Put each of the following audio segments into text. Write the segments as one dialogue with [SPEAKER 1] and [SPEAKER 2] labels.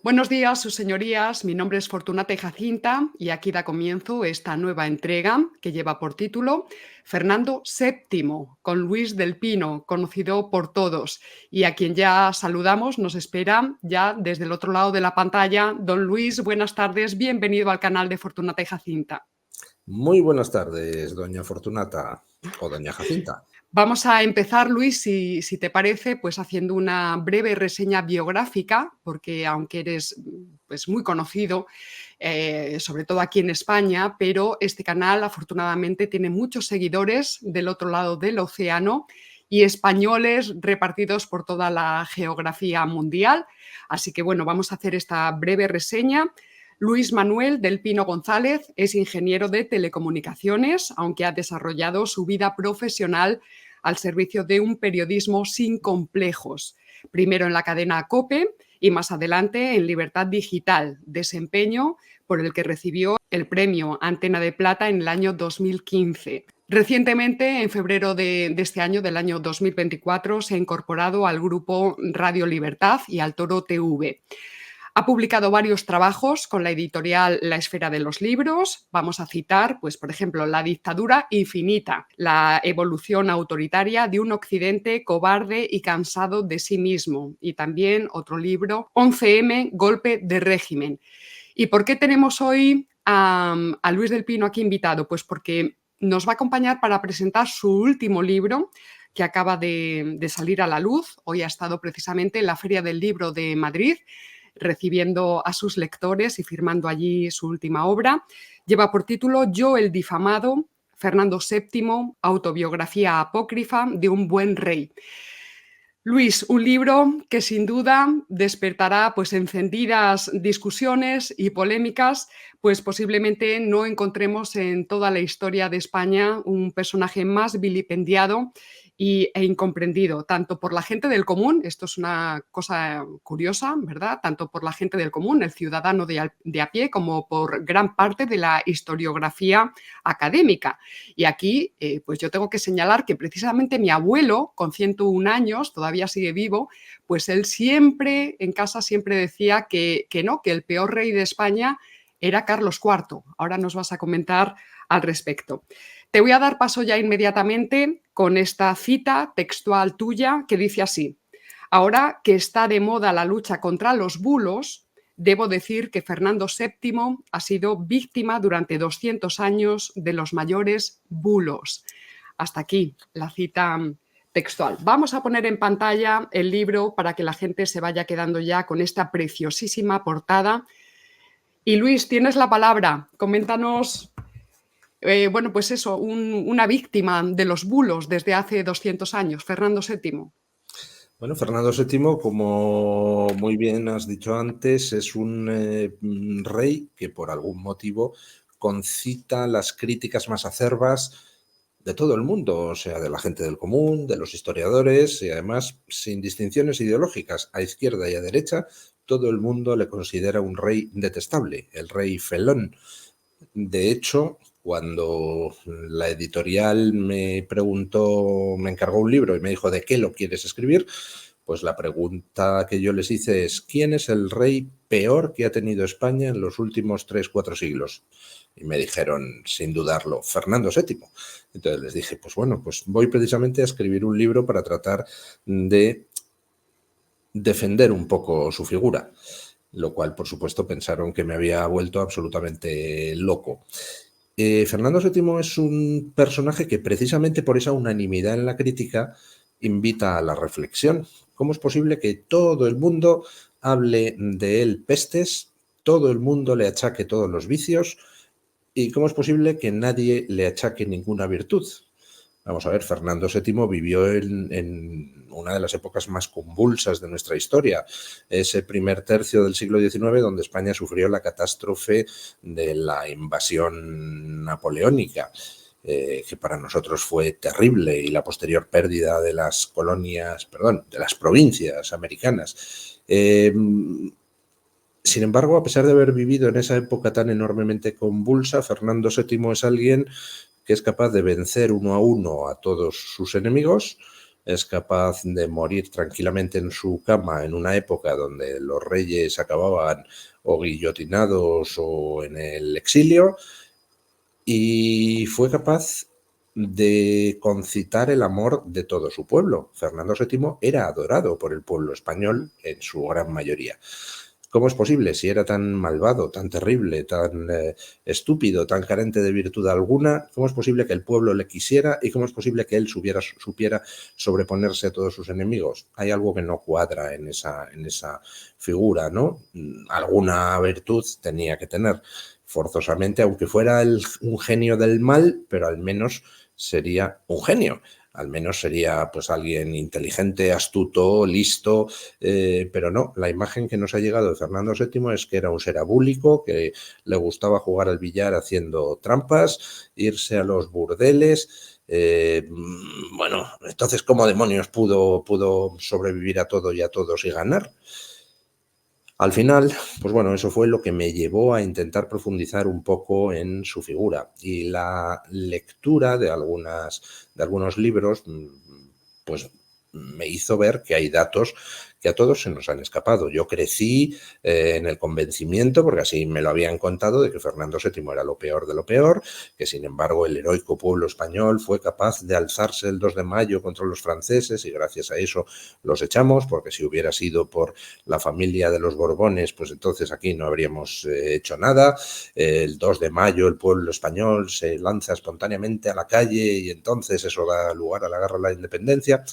[SPEAKER 1] Buenos días, sus señorías. Mi nombre es Fortunata y Jacinta y aquí da comienzo esta nueva entrega que lleva por título Fernando VII, con Luis del Pino, conocido por todos, y a quien ya saludamos. Nos espera ya desde el otro lado de la pantalla. Don Luis, buenas tardes. Bienvenido al canal de Fortunata y Jacinta.
[SPEAKER 2] Muy buenas tardes, doña Fortunata o doña Jacinta.
[SPEAKER 1] Vamos a empezar, Luis, si te parece, pues haciendo una breve reseña biográfica, porque aunque eres pues, muy conocido, sobre todo aquí en España, pero este canal afortunadamente tiene muchos seguidores del otro lado del océano y españoles repartidos por toda la geografía mundial. Así que bueno, vamos a hacer esta breve reseña. Luis Manuel del Pino González es ingeniero de telecomunicaciones, aunque ha desarrollado su vida profesional al servicio de un periodismo sin complejos, primero en la cadena COPE y más adelante en Libertad Digital, desempeño por el que recibió el premio Antena de Plata en el año 2015. Recientemente, en febrero de este año, del año 2024, se ha incorporado al grupo Radio Libertad y al Toro TV. Ha publicado varios trabajos con la editorial La Esfera de los Libros. Vamos a citar, pues, por ejemplo, La dictadura infinita, la evolución autoritaria de un occidente cobarde y cansado de sí mismo. Y también otro libro, 11M, golpe de régimen. ¿Y por qué tenemos hoy a Luis del Pino aquí invitado? Pues porque nos va a acompañar para presentar su último libro, que acaba de salir a la luz. Hoy ha estado precisamente en la Feria del Libro de Madrid, recibiendo a sus lectores y firmando allí su última obra. Lleva por título Yo el difamado, Fernando VII, autobiografía apócrifa de un buen rey. Luis, un libro que sin duda despertará pues encendidas discusiones y polémicas, pues posiblemente no encontremos en toda la historia de España un personaje más vilipendiado e incomprendido, tanto por la gente del común, esto es una cosa curiosa, ¿verdad? Tanto por la gente del común, el ciudadano de a pie, como por gran parte de la historiografía académica. Y aquí, pues yo tengo que señalar que precisamente mi abuelo, con 101 años, todavía sigue vivo, pues él siempre, en casa, siempre decía que no, que el peor rey de España era Carlos IV. Ahora nos vas a comentar al respecto. Te voy a dar paso ya inmediatamente con esta cita textual tuya que dice así: ahora que está de moda la lucha contra los bulos, debo decir que Fernando VII ha sido víctima durante 200 años de los mayores bulos. Hasta aquí la cita textual. Vamos a poner en pantalla el libro para que la gente se vaya quedando ya con esta preciosísima portada. Y Luis, tienes la palabra. Coméntanos, bueno, pues eso, una víctima de los bulos desde hace 200 años, Fernando VII.
[SPEAKER 2] Bueno, Fernando VII, como muy bien has dicho antes, es un rey que por algún motivo concita las críticas más acerbas de todo el mundo, o sea, de la gente del común, de los historiadores y además sin distinciones ideológicas, a izquierda y a derecha, todo el mundo le considera un rey detestable, el rey felón. De hecho, cuando la editorial me preguntó, me encargó un libro y me dijo ¿de qué lo quieres escribir? Pues la pregunta que yo les hice es ¿quién es el rey peor que ha tenido España en los últimos 3-4 siglos? Y me dijeron, sin dudarlo, Fernando VII. Entonces les dije, pues bueno, pues voy precisamente a escribir un libro para tratar de defender un poco su figura, lo cual, por supuesto, pensaron que me había vuelto absolutamente loco. Fernando VII es un personaje que precisamente por esa unanimidad en la crítica invita a la reflexión. ¿Cómo es posible que todo el mundo hable de él pestes, todo el mundo le achaque todos los vicios y cómo es posible que nadie le achaque ninguna virtud? Vamos a ver, Fernando VII vivió en una de las épocas más convulsas de nuestra historia, ese primer tercio del siglo XIX donde España sufrió la catástrofe de la invasión napoleónica, que para nosotros fue terrible, y la posterior pérdida de las colonias, perdón, de las provincias americanas. Sin embargo, a pesar de haber vivido en esa época tan enormemente convulsa, Fernando VII es alguien que es capaz de vencer uno a todos sus enemigos, es capaz de morir tranquilamente en su cama en una época donde los reyes acababan o guillotinados o en el exilio, y fue capaz de concitar el amor de todo su pueblo. Fernando VII era adorado por el pueblo español en su gran mayoría. ¿Cómo es posible? Si era tan malvado, tan terrible, tan estúpido, tan carente de virtud alguna, ¿cómo es posible que el pueblo le quisiera y cómo es posible que él supiera sobreponerse a todos sus enemigos? Hay algo que no cuadra en esa figura, ¿no? Alguna virtud tenía que tener, forzosamente, aunque fuera un genio del mal, pero al menos sería un genio. Al menos sería pues alguien inteligente, astuto, listo, pero no, la imagen que nos ha llegado de Fernando VII es que era un ser abúlico, que le gustaba jugar al billar haciendo trampas, irse a los burdeles. Bueno, entonces, ¿cómo demonios pudo sobrevivir a todo y a todos y ganar? Al final, pues bueno, eso fue lo que me llevó a intentar profundizar un poco en su figura, y la lectura de algunos libros, pues me hizo ver que hay datos que a todos se nos han escapado. Yo crecí en el convencimiento, porque así me lo habían contado, de que Fernando VII era lo peor de lo peor, que sin embargo el heroico pueblo español fue capaz de alzarse el 2 de mayo contra los franceses y gracias a eso los echamos, porque si hubiera sido por la familia de los Borbones, pues entonces aquí no habríamos hecho nada. El 2 de mayo el pueblo español se lanza espontáneamente a la calle y entonces eso da lugar a la guerra de la independencia.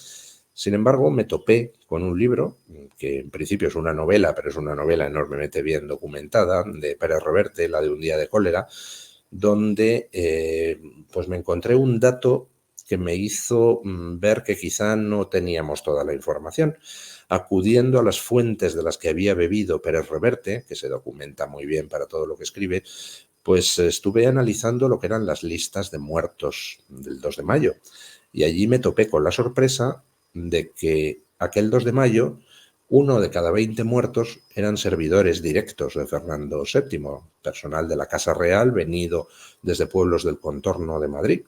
[SPEAKER 2] Sin embargo, me topé con un libro, que en principio es una novela, pero es una novela enormemente bien documentada, de Pérez Reverte, la de Un día de cólera, donde pues me encontré un dato que me hizo ver que quizá no teníamos toda la información. Acudiendo a las fuentes de las que había bebido Pérez Reverte, que se documenta muy bien para todo lo que escribe, pues estuve analizando lo que eran las listas de muertos del 2 de mayo. Y allí me topé con la sorpresa de que aquel 2 de mayo, 1 de cada 20 muertos eran servidores directos de Fernando VII, personal de la Casa Real venido desde pueblos del contorno de Madrid.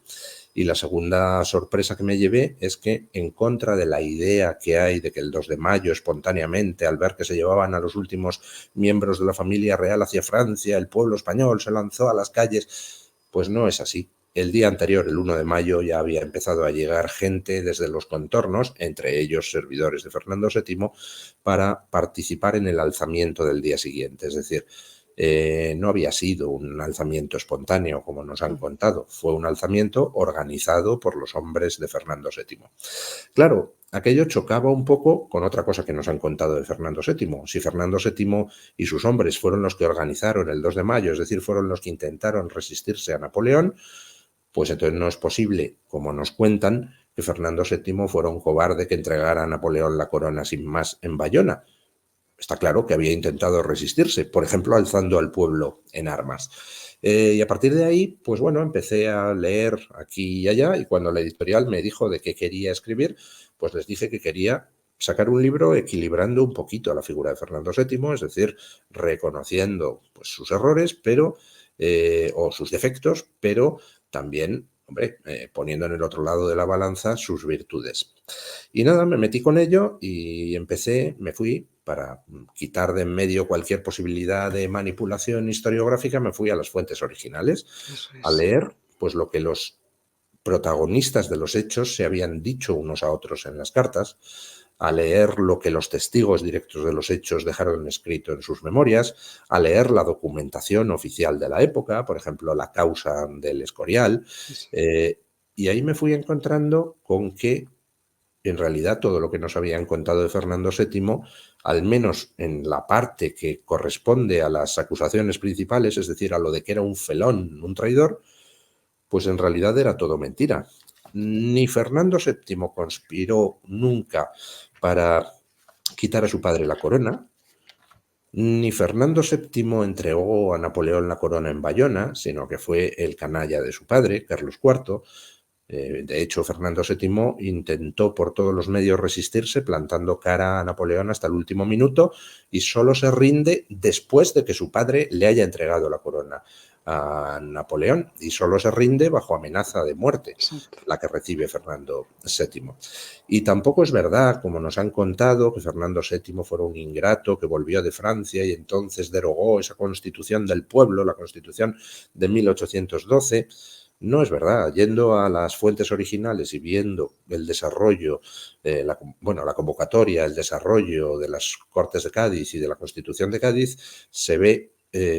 [SPEAKER 2] Y la segunda sorpresa que me llevé es que, en contra de la idea que hay de que el 2 de mayo, espontáneamente, al ver que se llevaban a los últimos miembros de la familia real hacia Francia, el pueblo español se lanzó a las calles, pues no es así. El día anterior, el 1 de mayo, ya había empezado a llegar gente desde los contornos, entre ellos servidores de Fernando VII, para participar en el alzamiento del día siguiente. Es decir, no había sido un alzamiento espontáneo, como nos han contado. Fue un alzamiento organizado por los hombres de Fernando VII. Claro, aquello chocaba un poco con otra cosa que nos han contado de Fernando VII. Si Fernando VII y sus hombres fueron los que organizaron el 2 de mayo, es decir, fueron los que intentaron resistirse a Napoleón, pues entonces no es posible, como nos cuentan, que Fernando VII fuera un cobarde que entregara a Napoleón la corona sin más en Bayona. Está claro que había intentado resistirse, por ejemplo, alzando al pueblo en armas. Y a partir de ahí, pues bueno, empecé a leer aquí y allá, y cuando la editorial me dijo de qué quería escribir, pues les dije que quería sacar un libro equilibrando un poquito a la figura de Fernando VII, es decir, reconociendo pues, sus errores, pero o sus defectos, pero también, hombre, poniendo en el otro lado de la balanza sus virtudes. Y nada, me metí con ello y me fui para quitar de en medio cualquier posibilidad de manipulación historiográfica, me fui a las fuentes originales
[SPEAKER 1] Eso
[SPEAKER 2] a
[SPEAKER 1] es.
[SPEAKER 2] leer pues lo que los protagonistas de los hechos se habían dicho unos a otros en las cartas, a leer lo que los testigos directos de los hechos dejaron escrito en sus memorias, a leer la documentación oficial de la época, por ejemplo, la causa del Escorial,
[SPEAKER 1] Eso es.
[SPEAKER 2] y ahí me fui encontrando con que en realidad todo lo que nos habían contado de Fernando VII, al menos en la parte que corresponde a las acusaciones principales, es decir, a lo de que era un felón, un traidor, pues en realidad era todo mentira. Ni Fernando VII conspiró nunca para quitar a su padre la corona, ni Fernando VII entregó a Napoleón la corona en Bayona, sino que fue el canalla de su padre, Carlos IV. De hecho, Fernando VII intentó por todos los medios resistirse, plantando cara a Napoleón hasta el último minuto, y solo se rinde después de que su padre le haya entregado la corona a Napoleón, y solo se rinde bajo amenaza de muerte,
[SPEAKER 1] Exacto.
[SPEAKER 2] la que recibe Fernando VII. Y tampoco es verdad, como nos han contado, que Fernando VII fuera un ingrato que volvió de Francia y entonces derogó esa constitución del pueblo, la constitución de 1812. No es verdad. Yendo a las fuentes originales y viendo el desarrollo, la convocatoria, el desarrollo de las Cortes de Cádiz y de la Constitución de Cádiz, se ve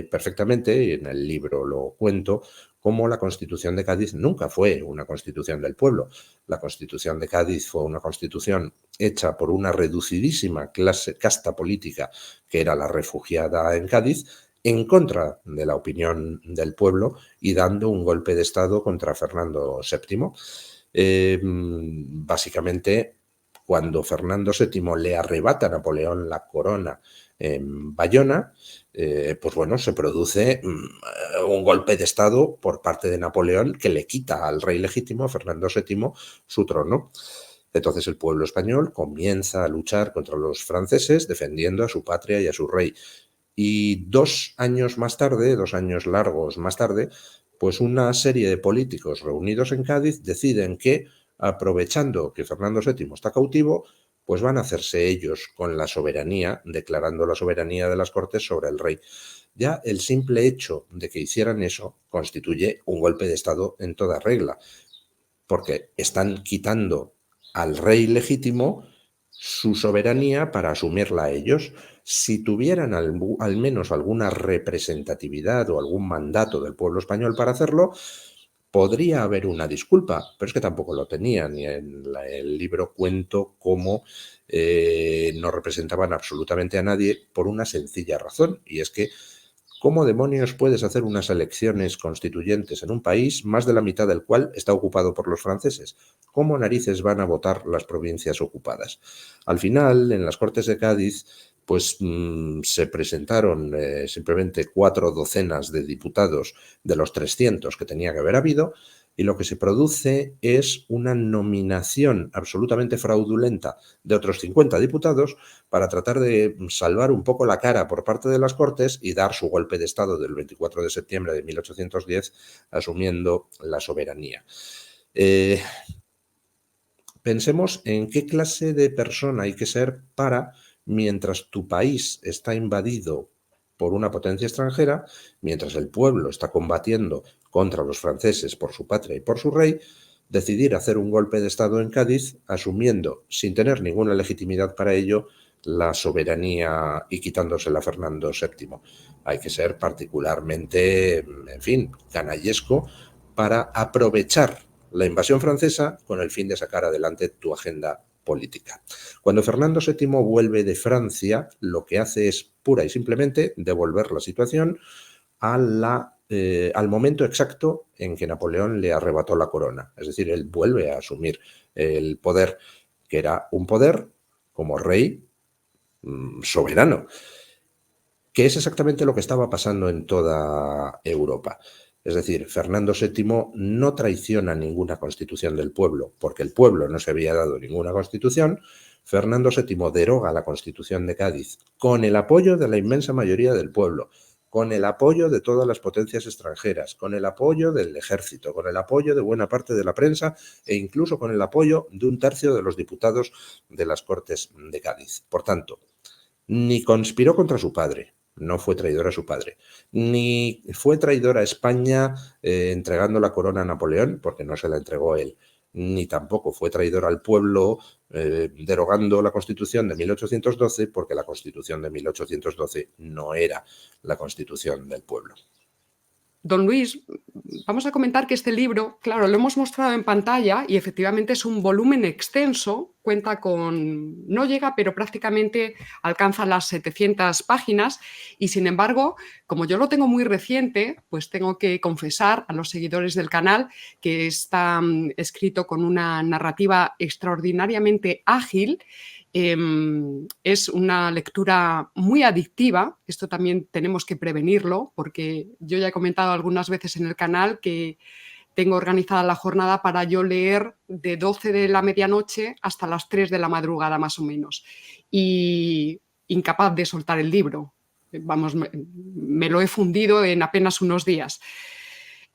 [SPEAKER 2] perfectamente, y en el libro lo cuento, cómo la Constitución de Cádiz nunca fue una constitución del pueblo. La Constitución de Cádiz fue una constitución hecha por una reducidísima casta política que era la refugiada en Cádiz, en contra de la opinión del pueblo y dando un golpe de Estado contra Fernando VII. Básicamente, cuando Fernando VII le arrebata a Napoleón la corona en Bayona, pues bueno, se produce un golpe de Estado por parte de Napoleón que le quita al rey legítimo, a Fernando VII, su trono. Entonces el pueblo español comienza a luchar contra los franceses defendiendo a su patria y a su rey. Y 2 años más tarde, 2 años largos más tarde, pues una serie de políticos reunidos en Cádiz deciden que, aprovechando que Fernando VII está cautivo, pues van a hacerse ellos con la soberanía, declarando la soberanía de las Cortes sobre el rey. Ya el simple hecho de que hicieran eso constituye un golpe de Estado en toda regla, porque están quitando al rey legítimo su soberanía para asumirla ellos. Si tuvieran al menos alguna representatividad o algún mandato del pueblo español para hacerlo, podría haber una disculpa, pero es que tampoco lo tenían, y en el libro cuento cómo no representaban absolutamente a nadie por una sencilla razón, y es que ¿cómo demonios puedes hacer unas elecciones constituyentes en un país, más de la mitad del cual está ocupado por los franceses? ¿Cómo narices van a votar las provincias ocupadas? Al final, en las Cortes de Cádiz, pues se presentaron simplemente 4 docenas de diputados de los 300 que tenía que haber habido, y lo que se produce es una nominación absolutamente fraudulenta de otros 50 diputados para tratar de salvar un poco la cara por parte de las Cortes y dar su golpe de Estado del 24 de septiembre de 1810, asumiendo la soberanía. Pensemos en qué clase de persona hay que ser para, mientras tu país está invadido por una potencia extranjera, mientras el pueblo está combatiendo contra los franceses por su patria y por su rey, decidir hacer un golpe de Estado en Cádiz, asumiendo, sin tener ninguna legitimidad para ello, la soberanía y quitándosela a Fernando VII. Hay que ser particularmente, en fin, canallesco para aprovechar la invasión francesa con el fin de sacar adelante tu agenda política. Cuando Fernando VII vuelve de Francia, lo que hace es pura y simplemente devolver la situación al momento exacto en que Napoleón le arrebató la corona. Es decir, él vuelve a asumir el poder, que era un poder como rey soberano, que es exactamente lo que estaba pasando en toda Europa. Es decir, Fernando VII no traiciona ninguna constitución del pueblo, porque el pueblo no se había dado ninguna constitución. Fernando VII deroga la Constitución de Cádiz con el apoyo de la inmensa mayoría del pueblo, con el apoyo de todas las potencias extranjeras, con el apoyo del ejército, con el apoyo de buena parte de la prensa e incluso con el apoyo de 1/3 de los diputados de las Cortes de Cádiz. Por tanto, ni conspiró contra su padre, no fue traidor a su padre, ni fue traidor a España entregando la corona a Napoleón, porque no se la entregó él, ni tampoco fue traidor al pueblo derogando la Constitución de 1812, porque la Constitución de 1812 no era la Constitución del pueblo.
[SPEAKER 1] Don Luis, vamos a comentar que este libro, claro, lo hemos mostrado en pantalla y efectivamente es un volumen extenso, cuenta con, no llega, pero prácticamente alcanza las 700 páginas y sin embargo, como yo lo tengo muy reciente, pues tengo que confesar a los seguidores del canal que está escrito con una narrativa extraordinariamente ágil. Es una lectura muy adictiva, esto también tenemos que prevenirlo, porque yo ya he comentado algunas veces en el canal que tengo organizada la jornada para yo leer de 12 de la medianoche hasta las 3 de la madrugada más o menos. Y incapaz de soltar el libro. Vamos, me lo he fundido en apenas unos días.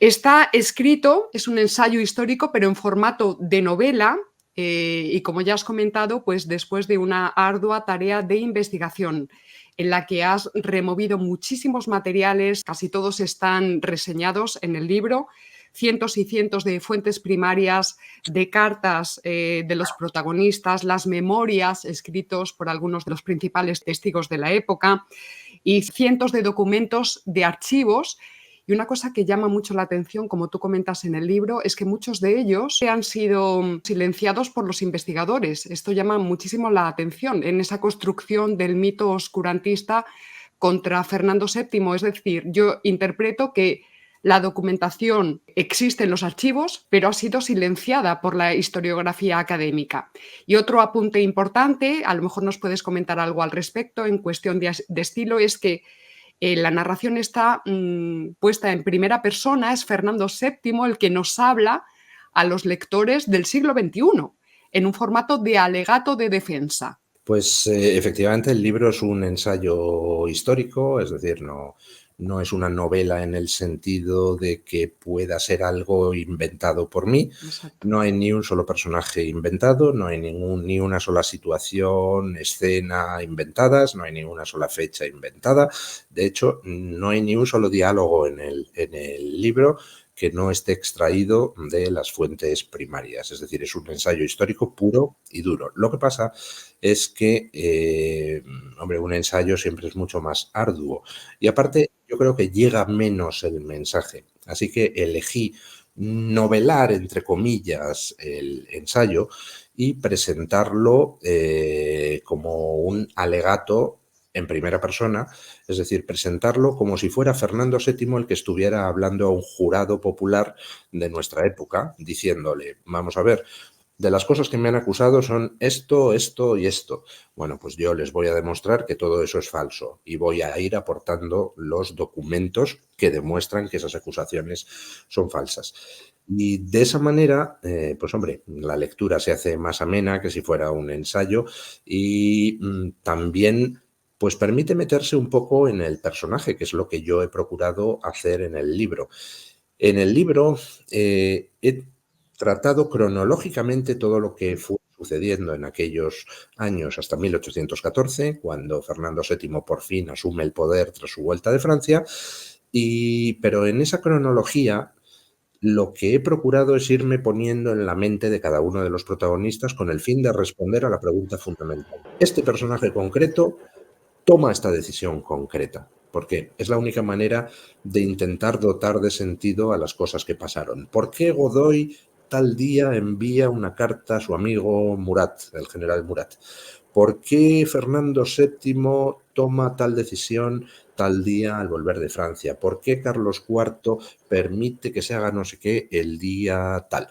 [SPEAKER 1] Está escrito, es un ensayo histórico, pero en formato de novela, y como ya has comentado, pues después de una ardua tarea de investigación en la que has removido muchísimos materiales, casi todos están reseñados en el libro, cientos y cientos de fuentes primarias, de cartas de los protagonistas, las memorias escritos por algunos de los principales testigos de la época y cientos de documentos de archivos. Y una cosa que llama mucho la atención, como tú comentas en el libro, es que muchos de ellos han sido silenciados por los investigadores. Esto llama muchísimo la atención en esa construcción del mito oscurantista contra Fernando VII. Es decir, yo interpreto que la documentación existe en los archivos, pero ha sido silenciada por la historiografía académica. Y otro apunte importante, a lo mejor nos puedes comentar algo al respecto en cuestión de estilo, es que la narración está puesta en primera persona, es Fernando VII el que nos habla a los lectores del siglo XXI, en un formato de alegato de defensa.
[SPEAKER 2] Pues efectivamente el libro es un ensayo histórico, es decir, no es una novela en el sentido de que pueda ser algo inventado por mí.
[SPEAKER 1] Exacto.
[SPEAKER 2] No hay ni un solo personaje inventado, no hay ni una sola situación, escena inventadas, no hay ni una sola fecha inventada. De hecho, no hay ni un solo diálogo en el libro que no esté extraído de las fuentes primarias. Es decir, es un ensayo histórico puro y duro. Lo que pasa es que, hombre, un ensayo siempre es mucho más arduo. Y aparte, yo creo que llega menos el mensaje. Así que elegí novelar, entre comillas, el ensayo y presentarlo como un alegato en primera persona, es decir, presentarlo como si fuera Fernando VII el que estuviera hablando a un jurado popular de nuestra época, diciéndole, vamos a ver, de las cosas que me han acusado son esto, esto y esto. Bueno, pues yo les voy a demostrar que todo eso es falso y voy a ir aportando los documentos que demuestran que esas acusaciones son falsas. Y de esa manera, pues hombre, la lectura se hace más amena que si fuera un ensayo y también pues permite meterse un poco en el personaje, que es lo que yo he procurado hacer en el libro. En el libro he tratado cronológicamente todo lo que fue sucediendo en aquellos años hasta 1814, cuando Fernando VII por fin asume el poder tras su vuelta de Francia, pero en esa cronología lo que he procurado es irme poniendo en la mente de cada uno de los protagonistas con el fin de responder a la pregunta fundamental. Este personaje concreto toma esta decisión concreta, porque es la única manera de intentar dotar de sentido a las cosas que pasaron. ¿Por qué Godoy tal día envía una carta a su amigo Murat, el general Murat? ¿Por qué Fernando VII toma tal decisión tal día al volver de Francia? ¿Por qué Carlos IV permite que se haga no sé qué el día tal?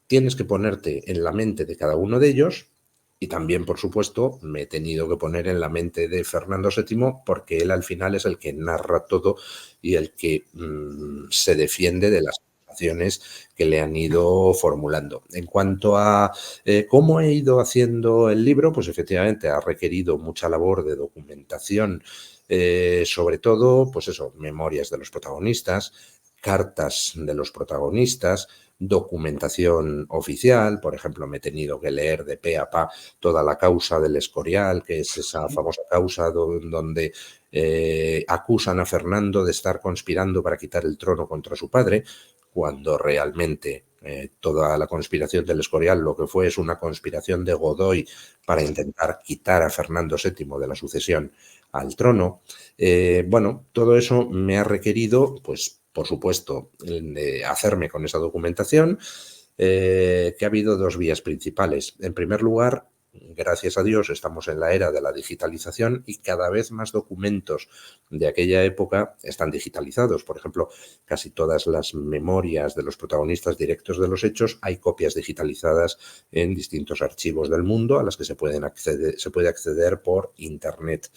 [SPEAKER 2] Tienes que ponerte en la mente de cada uno de ellos. Y también, por supuesto, me he tenido que poner en la mente de Fernando VII porque él al final es el que narra todo y el que se defiende de las acusaciones que le han ido formulando. En cuanto a cómo he ido haciendo el libro, pues efectivamente ha requerido mucha labor de documentación, sobre todo, pues eso, memorias de los protagonistas, cartas de los protagonistas, documentación oficial, por ejemplo, me he tenido que leer de pe a pa toda la causa del Escorial, que es esa famosa causa donde acusan a Fernando de estar conspirando para quitar el trono contra su padre, cuando realmente toda la conspiración del Escorial lo que fue es una conspiración de Godoy para intentar quitar a Fernando VII de la sucesión al trono. Bueno, todo eso me ha requerido, pues, por supuesto, hacerme con esa documentación, que ha habido dos vías principales. En primer lugar, gracias a Dios, estamos en la era de la digitalización y cada vez más documentos de aquella época están digitalizados. Por ejemplo, casi todas las memorias de los protagonistas directos de los hechos hay copias digitalizadas en distintos archivos del mundo a las que se puede acceder por Internet.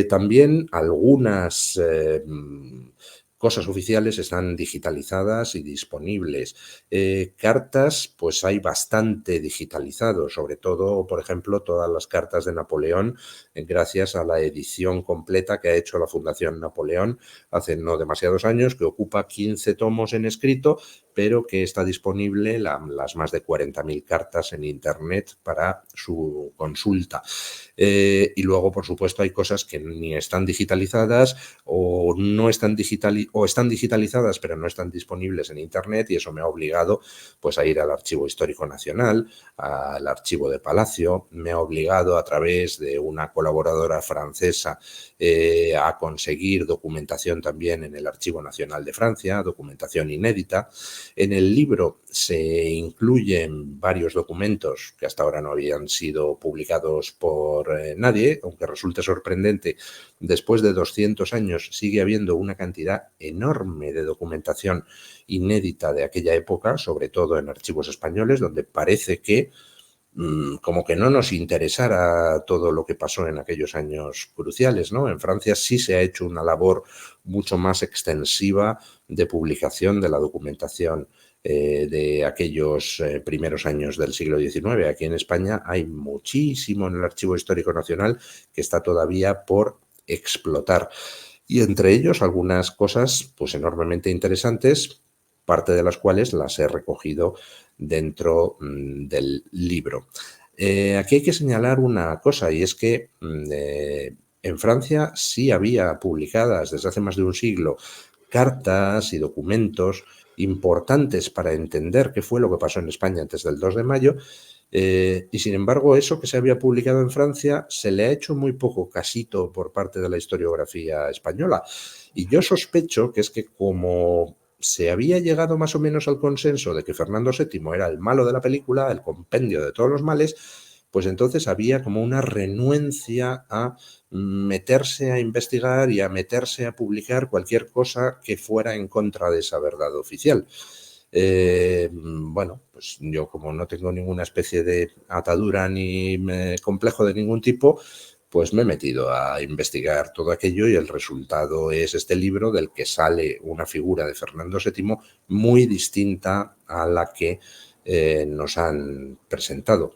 [SPEAKER 2] También algunas cosas oficiales están digitalizadas y disponibles. Cartas, pues hay bastante digitalizado, sobre todo, por ejemplo, todas las cartas de Napoleón, gracias a la edición completa que ha hecho la Fundación Napoleón hace no demasiados años, que ocupa 15 tomos en escrito, pero que está disponible las más de 40.000 cartas en Internet para su consulta. Y luego, por supuesto, hay cosas que ni están digitalizadas o no están o están digitalizadas pero no están disponibles en Internet, y eso me ha obligado pues a ir al Archivo Histórico Nacional, al Archivo de Palacio. Me ha obligado, a través de una colaboradora francesa, a conseguir documentación también en el Archivo Nacional de Francia, documentación inédita. En el libro se incluyen varios documentos que hasta ahora no habían sido publicados por nadie, aunque resulte sorprendente. Después de 200 años sigue habiendo una cantidad enorme de documentación inédita de aquella época, sobre todo en archivos españoles, donde parece que como que no nos interesara todo lo que pasó en aquellos años cruciales, ¿no? En Francia sí se ha hecho una labor mucho más extensiva de publicación de la documentación de aquellos primeros años del siglo XIX. Aquí en España hay muchísimo en el Archivo Histórico Nacional que está todavía por explotar. Y entre ellos algunas cosas pues enormemente interesantes, parte de las cuales las he recogido dentro del libro. Aquí hay que señalar una cosa, y es que en Francia sí había publicadas desde hace más de un siglo cartas y documentos importantes para entender qué fue lo que pasó en España antes del 2 de mayo, y sin embargo eso que se había publicado en Francia se le ha hecho muy poco casito por parte de la historiografía española. Y yo sospecho que es que, como se había llegado más o menos al consenso de que Fernando VII era el malo de la película, el compendio de todos los males, pues entonces había como una renuencia a meterse a investigar y a meterse a publicar cualquier cosa que fuera en contra de esa verdad oficial. Bueno, pues yo, como no tengo ninguna especie de atadura ni complejo de ningún tipo, pues me he metido a investigar todo aquello, y el resultado es este libro, del que sale una figura de Fernando VII muy distinta a la que nos han presentado.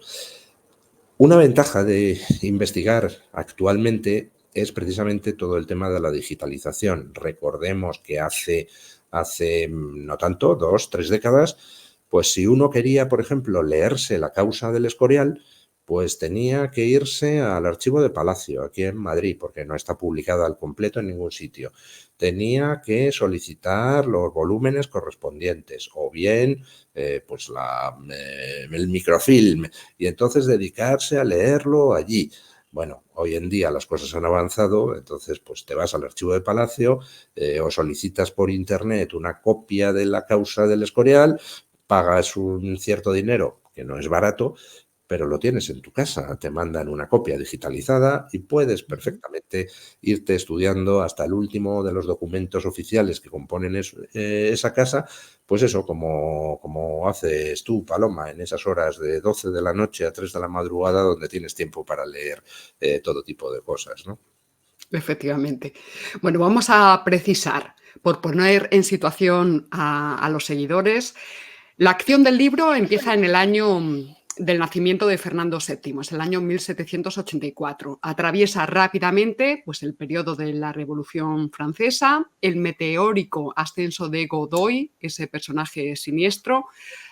[SPEAKER 2] Una ventaja de investigar actualmente es precisamente todo el tema de la digitalización. Recordemos que hace no tanto, 2, 3 décadas, pues si uno quería, por ejemplo, leerse la causa del Escorial, pues tenía que irse al Archivo de Palacio, aquí en Madrid, porque no está publicada al completo en ningún sitio. Tenía que solicitar los volúmenes correspondientes, o bien pues el microfilm, y entonces dedicarse a leerlo allí. Bueno, hoy en día las cosas han avanzado, entonces pues te vas al Archivo de Palacio, o solicitas por internet una copia de la causa del Escorial, pagas un cierto dinero, que no es barato, pero lo tienes en tu casa, te mandan una copia digitalizada y puedes perfectamente irte estudiando hasta el último de los documentos oficiales que componen esa casa, pues eso, como haces tú, Paloma, en esas horas de 12 de la noche a 3 de la madrugada, donde tienes tiempo para leer todo tipo de cosas, ¿no?
[SPEAKER 1] Efectivamente. Bueno, vamos a precisar, por poner en situación a los seguidores. La acción del libro empieza en el año del nacimiento de Fernando VII, es el año 1784. Atraviesa rápidamente pues, el periodo de la Revolución Francesa, el meteórico ascenso de Godoy, ese personaje siniestro,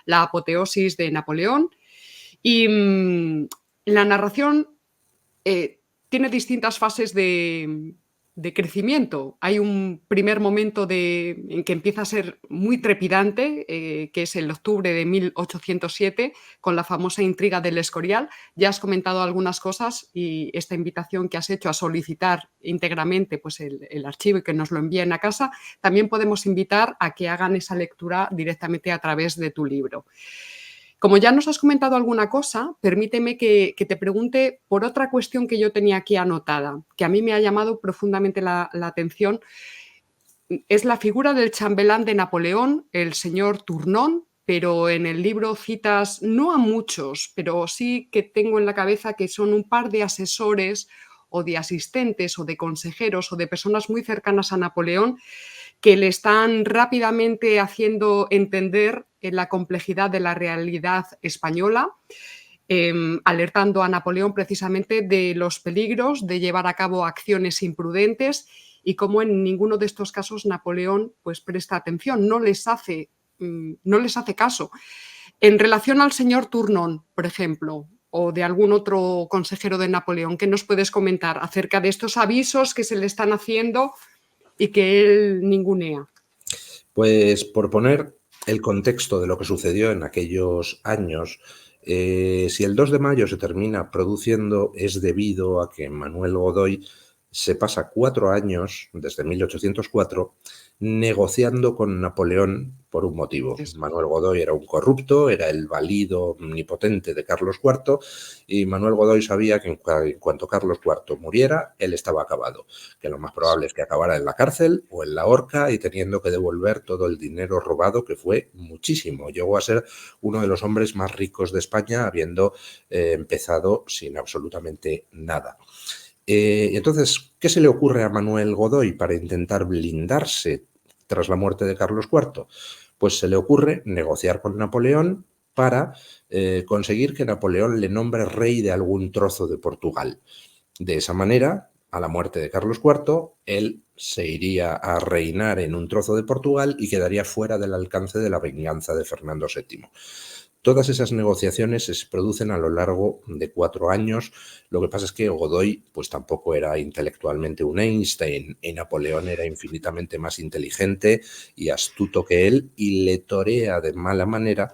[SPEAKER 1] la apoteosis de Napoleón, y la narración tiene distintas fases de crecimiento. Hay un primer momento en que empieza a ser muy trepidante, que es el octubre de 1807, con la famosa intriga del Escorial. Ya has comentado algunas cosas, y esta invitación que has hecho a solicitar íntegramente pues, el archivo y que nos lo envíen a casa, también podemos invitar a que hagan esa lectura directamente a través de tu libro. Como ya nos has comentado alguna cosa, permíteme que te pregunte por otra cuestión que yo tenía aquí anotada, que a mí me ha llamado profundamente la atención. Es la figura del chambelán de Napoleón, el señor Tournon, pero en el libro citas no a muchos, pero sí que tengo en la cabeza que son un par de asesores o de asistentes o de consejeros o de personas muy cercanas a Napoleón que le están rápidamente haciendo entender la complejidad de la realidad española, alertando a Napoleón precisamente de los peligros de llevar a cabo acciones imprudentes y cómo en ninguno de estos casos Napoleón pues presta atención, no les hace caso. En relación al señor Tournon, por ejemplo, o de algún otro consejero de Napoleón, ¿qué nos puedes comentar acerca de estos avisos que se le están haciendo y que él ningunea?
[SPEAKER 2] Pues por poner el contexto de lo que sucedió en aquellos años, si el 2 de mayo se termina produciendo es debido a que Manuel Godoy se pasa 4 años, desde 1804, negociando con Napoleón por un motivo.
[SPEAKER 1] Eso es.
[SPEAKER 2] Manuel Godoy era un corrupto, era el valido omnipotente de Carlos IV y Manuel Godoy sabía que en cuanto Carlos IV muriera, él estaba acabado, que lo más probable es que acabara en la cárcel o en la horca y teniendo que devolver todo el dinero robado, que fue muchísimo. Llegó a ser uno de los hombres más ricos de España, habiendo empezado sin absolutamente nada. Entonces, ¿qué se le ocurre a Manuel Godoy para intentar blindarse tras la muerte de Carlos IV? Pues se le ocurre negociar con Napoleón para conseguir que Napoleón le nombre rey de algún trozo de Portugal. De esa manera, a la muerte de Carlos IV, él se iría a reinar en un trozo de Portugal y quedaría fuera del alcance de la venganza de Fernando VII. Todas esas negociaciones se producen a lo largo de 4 años. Lo que pasa es que Godoy pues tampoco era intelectualmente un Einstein y Napoleón era infinitamente más inteligente y astuto que él y le torea de mala manera,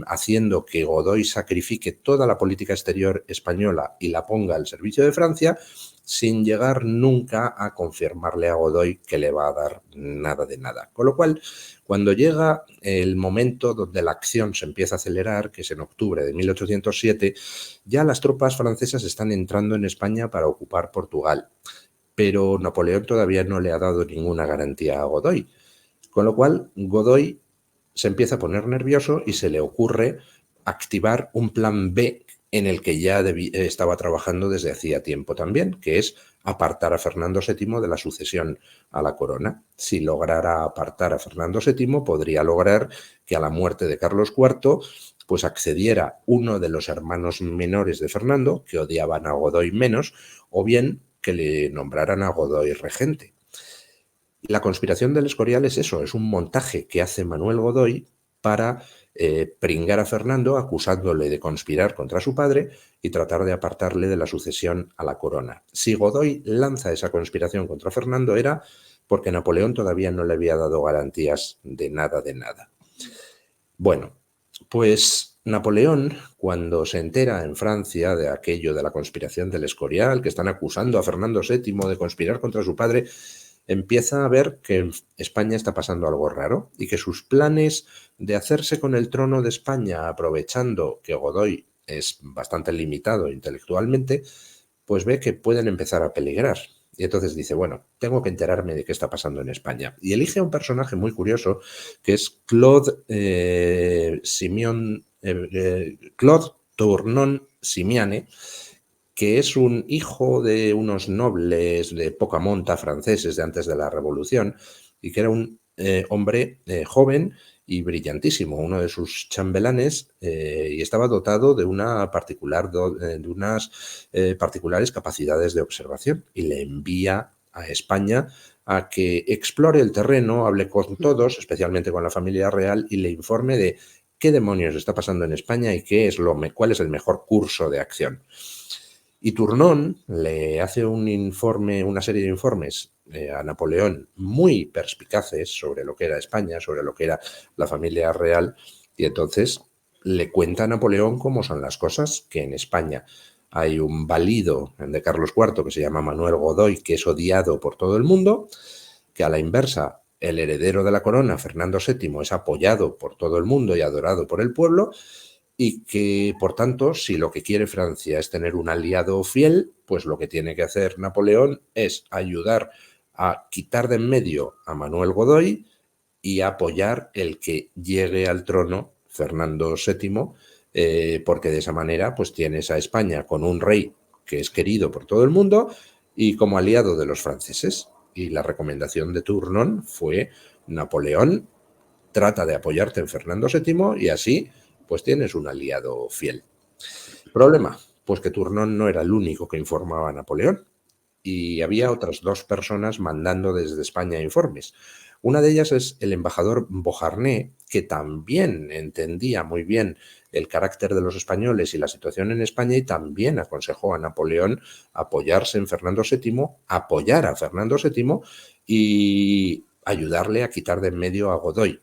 [SPEAKER 2] haciendo que Godoy sacrifique toda la política exterior española y la ponga al servicio de Francia, sin llegar nunca a confirmarle a Godoy que le va a dar nada de nada. Con lo cual, cuando llega el momento donde la acción se empieza a acelerar, que es en octubre de 1807, ya las tropas francesas están entrando en España para ocupar Portugal, pero Napoleón todavía no le ha dado ninguna garantía a Godoy, con lo cual Godoy se empieza a poner nervioso y se le ocurre activar un plan B en el que ya estaba trabajando desde hacía tiempo también, que es apartar a Fernando VII de la sucesión a la corona. Si lograra apartar a Fernando VII, podría lograr que a la muerte de Carlos IV pues accediera uno de los hermanos menores de Fernando, que odiaban a Godoy menos, o bien que le nombraran a Godoy regente. La conspiración del Escorial es eso, es un montaje que hace Manuel Godoy para pringar a Fernando acusándole de conspirar contra su padre y tratar de apartarle de la sucesión a la corona. Si Godoy lanza esa conspiración contra Fernando era porque Napoleón todavía no le había dado garantías de nada de nada. Bueno, pues Napoleón, cuando se entera en Francia de aquello de la conspiración del Escorial, que están acusando a Fernando VII de conspirar contra su padre, empieza a ver que en España está pasando algo raro y que sus planes de hacerse con el trono de España, aprovechando que Godoy es bastante limitado intelectualmente, pues ve que pueden empezar a peligrar. Y entonces dice, bueno, tengo que enterarme de qué está pasando en España. Y elige a un personaje muy curioso, que es Claude Tournon Simiane, que es un hijo de unos nobles de poca monta franceses de antes de la Revolución y que era un hombre joven y brillantísimo, uno de sus chambelanes, y estaba dotado de, de unas particulares capacidades de observación y le envía a España a que explore el terreno, hable con todos, especialmente con la familia real, y le informe de qué demonios está pasando en España y cuál es el mejor curso de acción. Y Tournon le hace un informe, una serie de informes a Napoleón muy perspicaces sobre lo que era España, sobre lo que era la familia real, y entonces le cuenta a Napoleón cómo son las cosas, que en España hay un valido de Carlos IV que se llama Manuel Godoy, que es odiado por todo el mundo, que a la inversa el heredero de la corona, Fernando VII, es apoyado por todo el mundo y adorado por el pueblo, y que, por tanto, si lo que quiere Francia es tener un aliado fiel, pues lo que tiene que hacer Napoleón es ayudar a quitar de en medio a Manuel Godoy y apoyar el que llegue al trono Fernando VII, porque de esa manera pues tienes a España con un rey que es querido por todo el mundo y como aliado de los franceses. Y la recomendación de Tournon fue: Napoleón trata de apoyarte en Fernando VII y así pues tienes un aliado fiel. Problema, pues que Tournon no era el único que informaba a Napoleón y había otras 2 personas mandando desde España informes. Una de ellas es el embajador Beauharnais, que también entendía muy bien el carácter de los españoles y la situación en España, y también aconsejó a Napoleón apoyarse en Fernando VII, apoyar a Fernando VII y ayudarle a quitar de en medio a Godoy.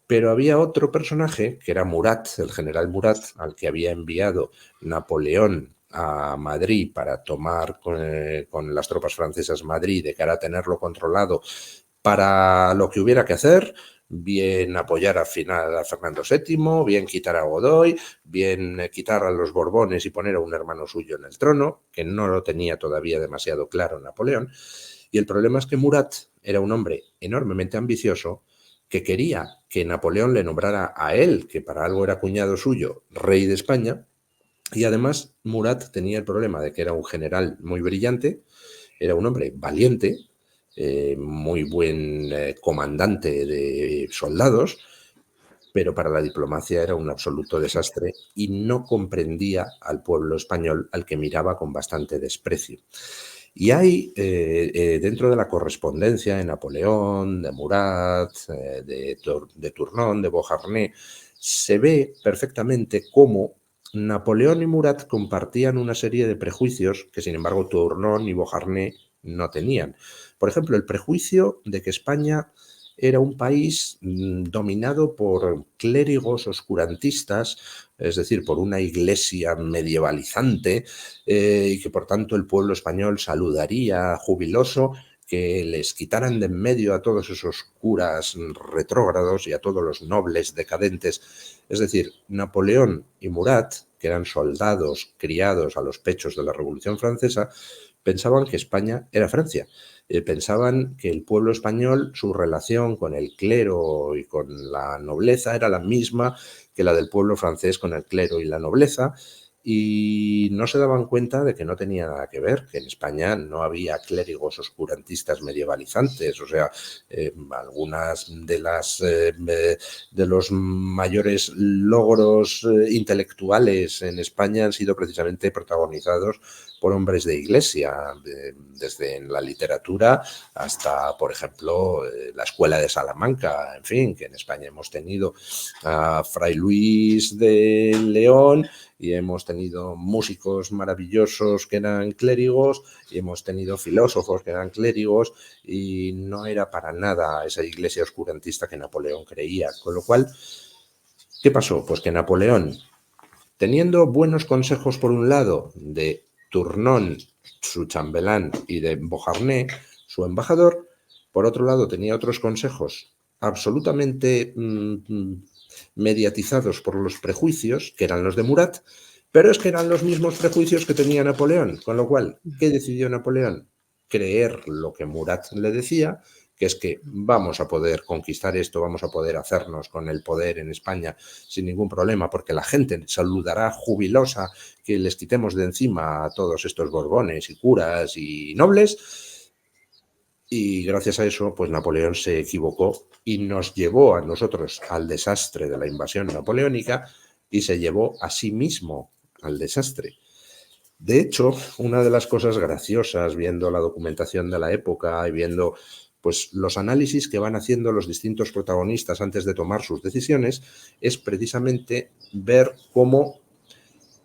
[SPEAKER 2] Pero había otro personaje, que era Murat, el general Murat, al que había enviado Napoleón a Madrid para tomar con las tropas francesas Madrid, de cara a tenerlo controlado para lo que hubiera que hacer, bien apoyar al final a Fernando VII, bien quitar a Godoy, bien quitar a los Borbones y poner a un hermano suyo en el trono, que no lo tenía todavía demasiado claro Napoleón. Y el problema es que Murat era un hombre enormemente ambicioso, que quería que Napoleón le nombrara a él, que para algo era cuñado suyo, rey de España. Y además Murat tenía el problema de que era un general muy brillante, era un hombre valiente, muy buen comandante de soldados, pero para la diplomacia era un absoluto desastre y no comprendía al pueblo español, al que miraba con bastante desprecio. Y hay, dentro de la correspondencia de Napoleón, de Murat, de Tournon, de Beauharnais, se ve perfectamente cómo Napoleón y Murat compartían una serie de prejuicios que, sin embargo, Tournon y Beauharnais no tenían. Por ejemplo, el prejuicio de que España era un país dominado por clérigos oscurantistas, es decir, por una iglesia medievalizante, y que por tanto el pueblo español saludaría jubiloso que les quitaran de en medio a todos esos curas retrógrados y a todos los nobles decadentes. Es decir, Napoleón y Murat, que eran soldados criados a los pechos de la Revolución Francesa, pensaban que España era Francia. Pensaban que el pueblo español, su relación con el clero y con la nobleza era la misma que la del pueblo francés con el clero y la nobleza, y no se daban cuenta de que no tenía nada que ver, que en España no había clérigos oscurantistas medievalizantes. O sea, algunas de los mayores logros intelectuales en España han sido precisamente protagonizados por hombres de iglesia, desde la literatura hasta, por ejemplo, la Escuela de Salamanca. En fin, que en España hemos tenido a Fray Luis de León, y hemos tenido músicos maravillosos que eran clérigos, y hemos tenido filósofos que eran clérigos, y no era para nada esa iglesia oscurantista que Napoleón creía. Con lo cual, ¿qué pasó? Pues que Napoleón, teniendo buenos consejos por un lado de Tournon, su chambelán, y de Beauharnais, su embajador, por otro lado tenía otros consejos absolutamente mediatizados por los prejuicios, que eran los de Murat, pero es que eran los mismos prejuicios que tenía Napoleón. Con lo cual, ¿qué decidió Napoleón? Creer lo que Murat le decía, que es que vamos a poder conquistar esto, vamos a poder hacernos con el poder en España sin ningún problema, porque la gente saludará jubilosa que les quitemos de encima a todos estos borbones y curas y nobles. Y gracias a eso, pues Napoleón se equivocó y nos llevó a nosotros al desastre de la invasión napoleónica, y se llevó a sí mismo al desastre. De hecho, una de las cosas graciosas, viendo la documentación de la época y viendo pues los análisis que van haciendo los distintos protagonistas antes de tomar sus decisiones, es precisamente ver cómo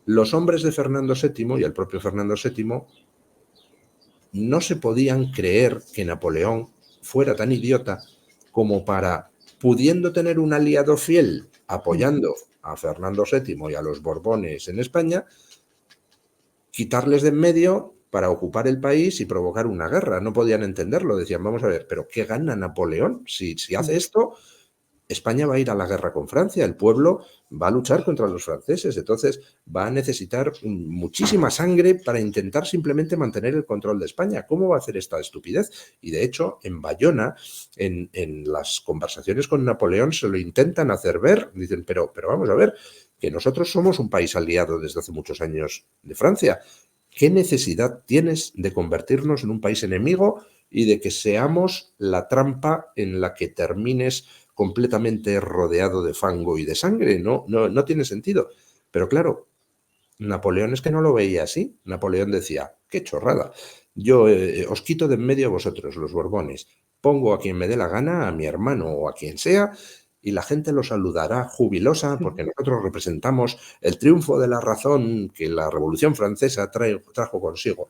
[SPEAKER 2] los hombres de Fernando VII y el propio Fernando VII no se podían creer que Napoleón fuera tan idiota como para, pudiendo tener un aliado fiel apoyando a Fernando VII y a los Borbones en España, quitarles de en medio para ocupar el país y provocar una guerra. No podían entenderlo. Decían, vamos a ver, ¿pero qué gana Napoleón? Si hace esto, España va a ir a la guerra con Francia, el pueblo va a luchar contra los franceses, entonces va a necesitar muchísima sangre para intentar simplemente mantener el control de España. ¿Cómo va a hacer esta estupidez? Y de hecho, en Bayona, en las conversaciones con Napoleón, se lo intentan hacer ver. Dicen, pero vamos a ver, que nosotros somos un país aliado desde hace muchos años de Francia. ¿Qué necesidad tienes de convertirnos en un país enemigo y de que seamos la trampa en la que termines completamente rodeado de fango y de sangre. No tiene sentido. Pero claro, Napoleón es que no lo veía así. Napoleón decía, qué chorrada. Yo os quito de en medio a vosotros, los Borbones. Pongo a quien me dé la gana, a mi hermano o a quien sea, y la gente lo saludará jubilosa porque nosotros representamos el triunfo de la razón que la Revolución Francesa trajo consigo.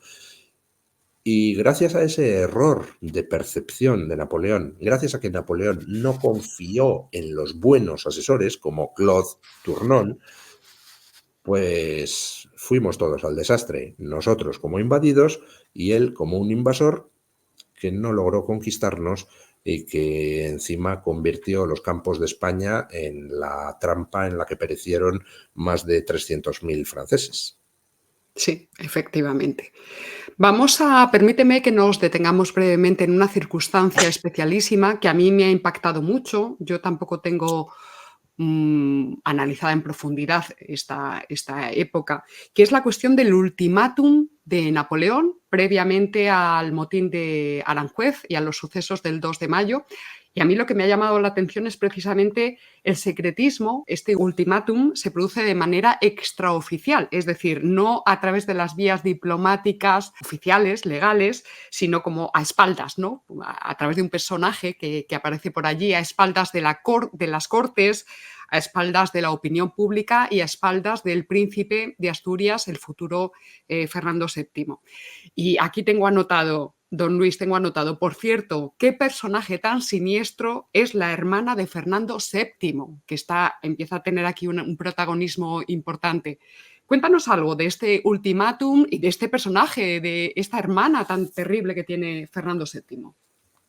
[SPEAKER 2] Y gracias a ese error de percepción de Napoleón, gracias a que Napoleón no confió en los buenos asesores como Claude Tournon, pues fuimos todos al desastre, nosotros como invadidos y él como un invasor que no logró conquistarnos y que encima convirtió los campos de España en la trampa en la que perecieron más de 300.000 franceses.
[SPEAKER 1] Sí, efectivamente. Permíteme que nos detengamos brevemente en una circunstancia especialísima que a mí me ha impactado mucho. Yo tampoco tengo analizada en profundidad esta época, que es la cuestión del ultimátum de Napoleón previamente al motín de Aranjuez y a los sucesos del 2 de mayo. Y a mí lo que me ha llamado la atención es precisamente el secretismo. Este ultimátum se produce de manera extraoficial, es decir, no a través de las vías diplomáticas oficiales, legales, sino como a espaldas, ¿no? A través de un personaje que aparece por allí, a espaldas de las cortes, a espaldas de la opinión pública y a espaldas del príncipe de Asturias, el futuro Fernando VII. Y aquí tengo anotado, don Luis, tengo anotado, por cierto, qué personaje tan siniestro es la hermana de Fernando VII, que empieza a tener aquí un protagonismo importante. Cuéntanos algo de este ultimátum y de este personaje, de esta hermana tan terrible que tiene Fernando VII.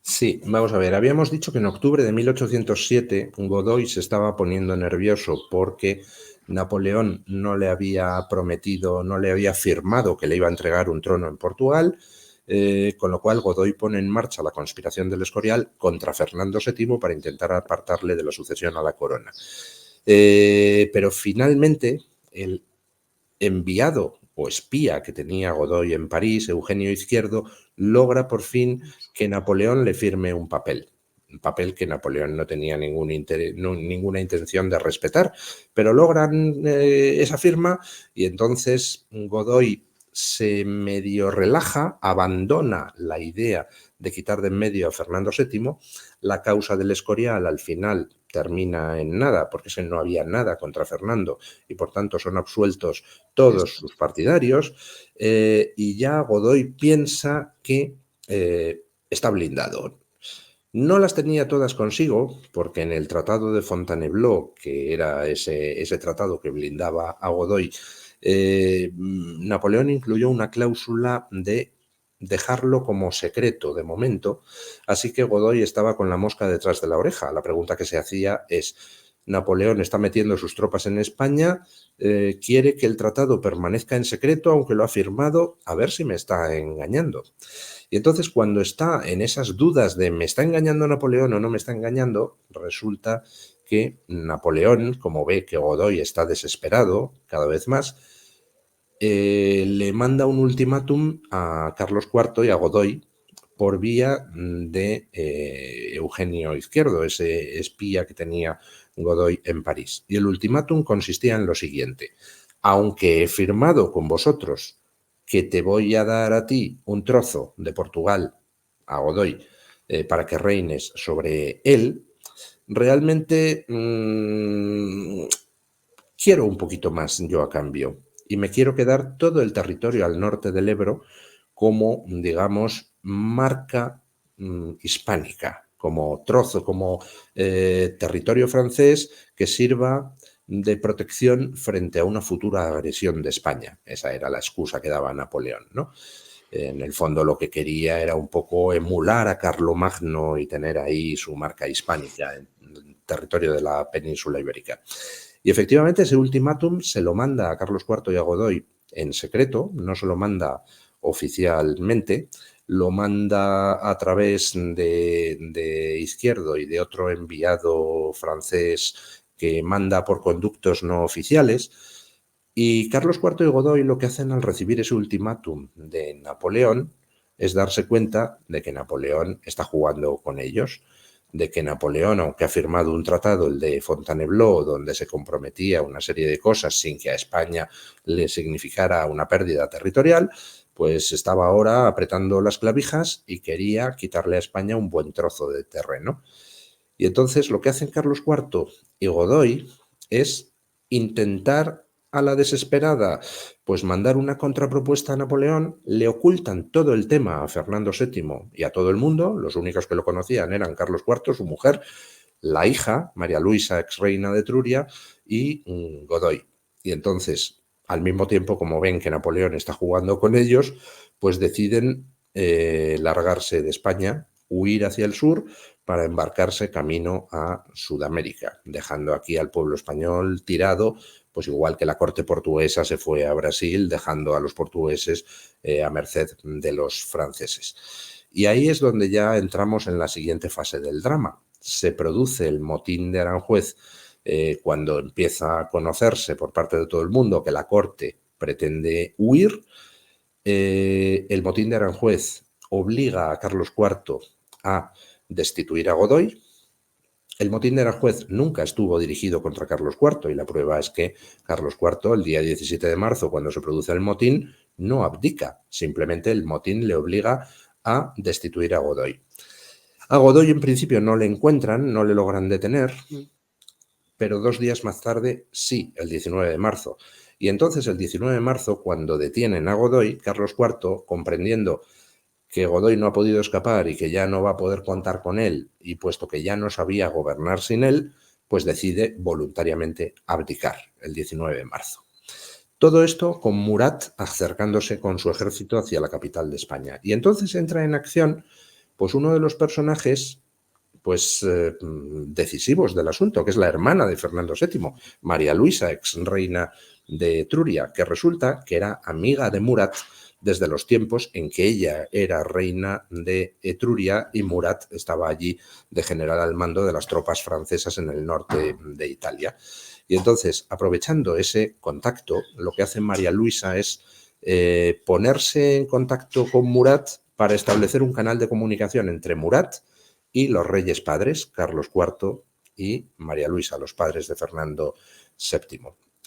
[SPEAKER 2] Sí, vamos a ver, habíamos dicho que en octubre de 1807 Godoy se estaba poniendo nervioso porque Napoleón no le había prometido, no le había firmado que le iba a entregar un trono en Portugal, con lo cual Godoy pone en marcha la conspiración del Escorial contra Fernando VII para intentar apartarle de la sucesión a la corona. Pero finalmente el enviado o espía que tenía Godoy en París, Eugenio Izquierdo, logra por fin que Napoleón le firme un papel que Napoleón no tenía ninguna intención de respetar, pero logran esa firma y entonces Godoy se medio relaja, abandona la idea de quitar de en medio a Fernando VII, la causa del Escorial al final termina en nada, porque no había nada contra Fernando y por tanto son absueltos todos sus partidarios, y ya Godoy piensa que está blindado. No las tenía todas consigo, porque en el Tratado de Fontainebleau, que era ese tratado que blindaba a Godoy, Napoleón incluyó una cláusula de dejarlo como secreto de momento, así que Godoy estaba con la mosca detrás de la oreja. La pregunta que se hacía es, Napoleón está metiendo sus tropas en España, quiere que el tratado permanezca en secreto, aunque lo ha firmado, a ver si me está engañando. Y entonces cuando está en esas dudas de ¿me está engañando Napoleón o no me está engañando?, resulta que Napoleón, como ve que Godoy está desesperado cada vez más, le manda un ultimátum a Carlos IV y a Godoy por vía de Eugenio Izquierdo, ese espía que tenía Godoy en París. Y el ultimátum consistía en lo siguiente: aunque he firmado con vosotros que te voy a dar a ti un trozo de Portugal, a Godoy, para que reines sobre él, realmente quiero un poquito más yo a cambio y me quiero quedar todo el territorio al norte del Ebro como, digamos, marca hispánica, como trozo, como territorio francés que sirva de protección frente a una futura agresión de España. Esa era la excusa que daba Napoleón, ¿no? En el fondo lo que quería era un poco emular a Carlomagno y tener ahí su marca hispánica en el territorio de la península ibérica. Y efectivamente ese ultimátum se lo manda a Carlos IV y a Godoy en secreto, no se lo manda oficialmente, lo manda a través de Izquierdo y de otro enviado francés que manda por conductos no oficiales. Y Carlos IV y Godoy lo que hacen al recibir ese ultimátum de Napoleón, es darse cuenta de que Napoleón está jugando con ellos, de que Napoleón, aunque ha firmado un tratado, el de Fontainebleau, donde se comprometía una serie de cosas sin que a España le significara una pérdida territorial, pues estaba ahora apretando las clavijas y quería quitarle a España un buen trozo de terreno. Y entonces lo que hacen Carlos IV y Godoy es intentar a la desesperada pues mandar una contrapropuesta a Napoleón, le ocultan todo el tema a Fernando VII y a todo el mundo, los únicos que lo conocían eran Carlos IV, su mujer, la hija, María Luisa, ex reina de Etruria, y Godoy. Y entonces, al mismo tiempo, como ven que Napoleón está jugando con ellos, pues deciden largarse de España, huir hacia el sur para embarcarse camino a Sudamérica, dejando aquí al pueblo español tirado, pues igual que la corte portuguesa se fue a Brasil, dejando a los portugueses a merced de los franceses. Y ahí es donde ya entramos en la siguiente fase del drama. Se produce el motín de Aranjuez cuando empieza a conocerse por parte de todo el mundo que la corte pretende huir. El motín de Aranjuez obliga a Carlos IV a destituir a Godoy. El motín de Aranjuez nunca estuvo dirigido contra Carlos IV y la prueba es que Carlos IV, el día 17 de marzo, cuando se produce el motín, no abdica. Simplemente el motín le obliga a destituir a Godoy. A Godoy en principio no le encuentran, no le logran detener, pero 2 días más tarde sí, el 19 de marzo. Y entonces el 19 de marzo, cuando detienen a Godoy, Carlos IV, comprendiendo que Godoy no ha podido escapar y que ya no va a poder contar con él, y puesto que ya no sabía gobernar sin él, pues decide voluntariamente abdicar el 19 de marzo. Todo esto con Murat acercándose con su ejército hacia la capital de España. Y entonces entra en acción pues uno de los personajes pues decisivos del asunto, que es la hermana de Fernando VII, María Luisa, ex reina de Etruria, que resulta que era amiga de Murat desde los tiempos en que ella era reina de Etruria y Murat estaba allí de general al mando de las tropas francesas en el norte de Italia. Y entonces, aprovechando ese contacto, lo que hace María Luisa es ponerse en contacto con Murat para establecer un canal de comunicación entre Murat y los reyes padres, Carlos IV y María Luisa, los padres de Fernando VII.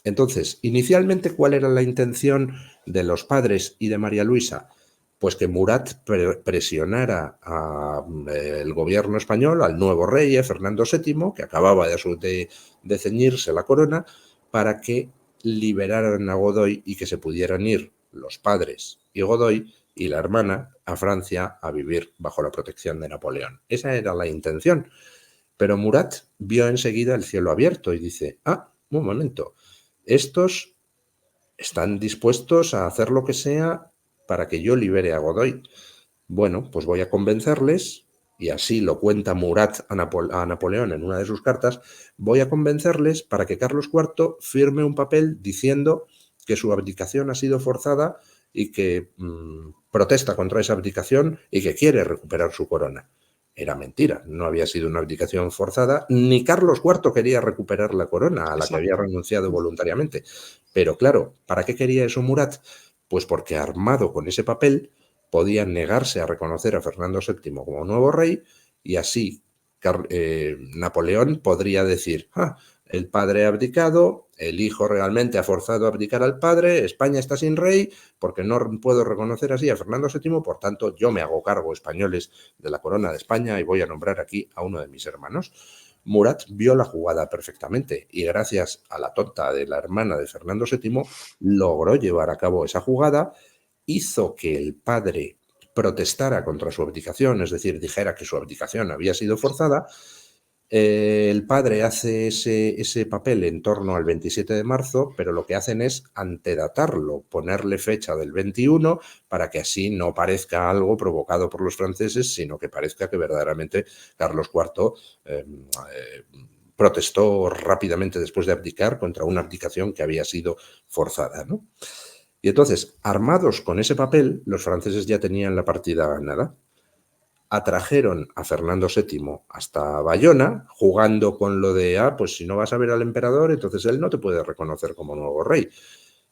[SPEAKER 2] Entonces, inicialmente, ¿cuál era la intención de los padres y de María Luisa? Pues que Murat presionara al gobierno español, al nuevo rey, Fernando VII, que acababa de ceñirse la corona, para que liberaran a Godoy y que se pudieran ir los padres y Godoy y la hermana a Francia a vivir bajo la protección de Napoleón. Esa era la intención. Pero Murat vio enseguida el cielo abierto y dice, un momento, estos están dispuestos a hacer lo que sea para que yo libere a Godoy. Bueno, pues voy a convencerles, y así lo cuenta Murat a Napoleón en una de sus cartas, voy a convencerles para que Carlos IV firme un papel diciendo que su abdicación ha sido forzada y que protesta contra esa abdicación y que quiere recuperar su corona. Era mentira, no había sido una abdicación forzada, ni Carlos IV quería recuperar la corona a la que había renunciado voluntariamente. Pero claro, ¿para qué quería eso Murat? Pues porque armado con ese papel podía negarse a reconocer a Fernando VII como nuevo rey y así Napoleón podría decir, el padre ha abdicado, el hijo realmente ha forzado a abdicar al padre, España está sin rey, porque no puedo reconocer así a Fernando VII, por tanto yo me hago cargo, españoles, de la corona de España y voy a nombrar aquí a uno de mis hermanos. Murat vio la jugada perfectamente y gracias a la tonta de la hermana de Fernando VII logró llevar a cabo esa jugada, hizo que el padre protestara contra su abdicación, es decir, dijera que su abdicación había sido forzada. El padre hace ese papel en torno al 27 de marzo, pero lo que hacen es antedatarlo, ponerle fecha del 21 para que así no parezca algo provocado por los franceses, sino que parezca que verdaderamente Carlos IV protestó rápidamente después de abdicar contra una abdicación que había sido forzada, ¿no? Y entonces, armados con ese papel, los franceses ya tenían la partida ganada. Atrajeron a Fernando VII hasta Bayona, jugando con lo de, pues si no vas a ver al emperador, entonces él no te puede reconocer como nuevo rey.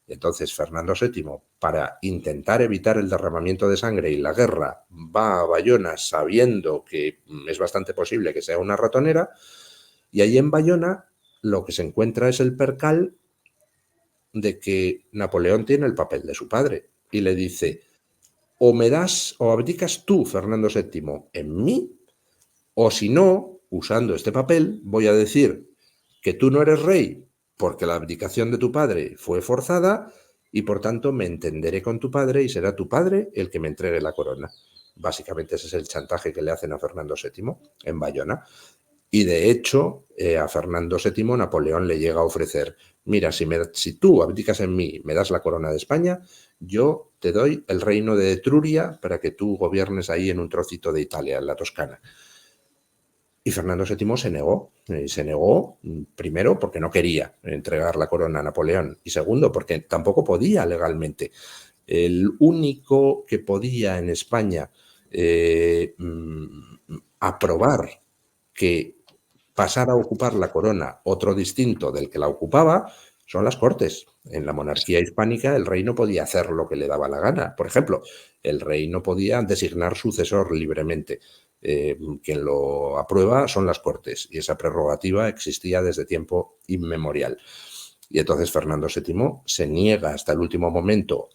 [SPEAKER 2] Entonces Fernando VII, para intentar evitar el derramamiento de sangre y la guerra, va a Bayona sabiendo que es bastante posible que sea una ratonera, y allí en Bayona lo que se encuentra es el percal de que Napoleón tiene el papel de su padre y le dice: o me das o abdicas tú, Fernando VII, en mí, o si no, usando este papel, voy a decir que tú no eres rey porque la abdicación de tu padre fue forzada y por tanto me entenderé con tu padre y será tu padre el que me entregue la corona. Básicamente ese es el chantaje que le hacen a Fernando VII en Bayona. Y de hecho, a Fernando VII Napoleón le llega a ofrecer: mira, si tú abdicas en mí, me das la corona de España, yo te doy el reino de Etruria para que tú gobiernes ahí en un trocito de Italia, en la Toscana. Y Fernando VII se negó. Se negó, primero, porque no quería entregar la corona a Napoleón, y segundo, porque tampoco podía legalmente. El único que podía en España aprobar que pasara a ocupar la corona otro distinto del que la ocupaba son las Cortes. En la monarquía hispánica el rey no podía hacer lo que le daba la gana. Por ejemplo, el rey no podía designar sucesor libremente. Quien lo aprueba son las Cortes, y esa prerrogativa existía desde tiempo inmemorial. Y entonces Fernando VII se niega hasta el último momento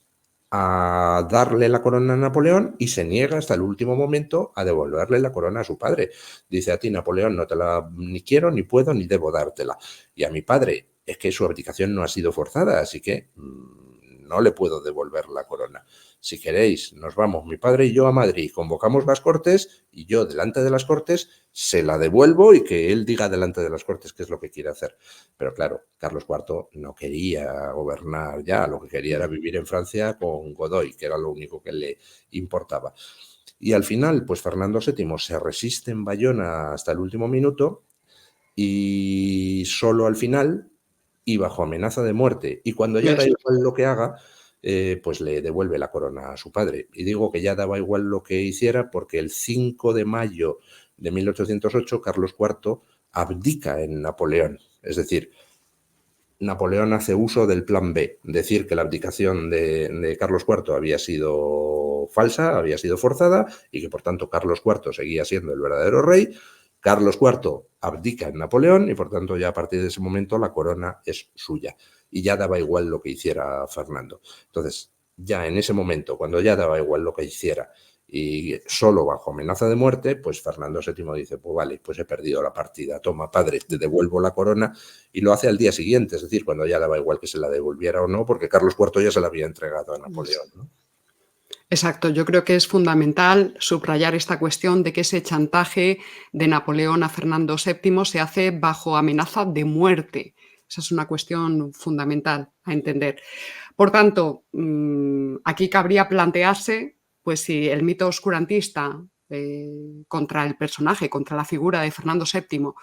[SPEAKER 2] a darle la corona a Napoleón y se niega hasta el último momento a devolverle la corona a su padre. Dice: a ti, Napoleón, no te la ni quiero, ni puedo, ni debo dártela. Y a mi padre, es que su abdicación no ha sido forzada, así que no le puedo devolver la corona. Si queréis, nos vamos mi padre y yo a Madrid, convocamos las Cortes y yo delante de las Cortes se la devuelvo y que él diga delante de las Cortes qué es lo que quiere hacer. Pero claro, Carlos IV no quería gobernar ya, lo que quería era vivir en Francia con Godoy, que era lo único que le importaba. Y al final, pues Fernando VII se resiste en Bayona hasta el último minuto, y solo al final, y bajo amenaza de muerte, y cuando ya da igual lo que haga, pues le devuelve la corona a su padre. Y digo que ya daba igual lo que hiciera porque el 5 de mayo de 1808 Carlos IV abdica en Napoleón. Es decir, Napoleón hace uso del plan B, decir que la abdicación de Carlos IV había sido falsa, había sido forzada, y que por tanto Carlos IV seguía siendo el verdadero rey. Carlos IV abdica en Napoleón y por tanto ya a partir de ese momento la corona es suya. Y ya daba igual lo que hiciera Fernando. Entonces, ya en ese momento, cuando ya daba igual lo que hiciera y solo bajo amenaza de muerte, pues Fernando VII dice: pues vale, pues he perdido la partida, toma padre, te devuelvo la corona, y lo hace al día siguiente, es decir, cuando ya daba igual que se la devolviera o no, porque Carlos IV ya se la había entregado a Napoleón, ¿no?
[SPEAKER 1] Exacto, yo creo que es fundamental subrayar esta cuestión de que ese chantaje de Napoleón a Fernando VII se hace bajo amenaza de muerte. Esa es una cuestión fundamental a entender. Por tanto, aquí cabría plantearse, pues si el mito oscurantista contra el personaje, contra la figura de Fernando VII,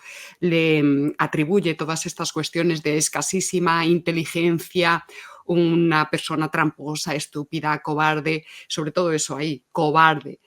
[SPEAKER 1] le atribuye todas estas cuestiones de escasísima inteligencia, una persona tramposa, estúpida, cobarde, sobre todo eso ahí, cobarde.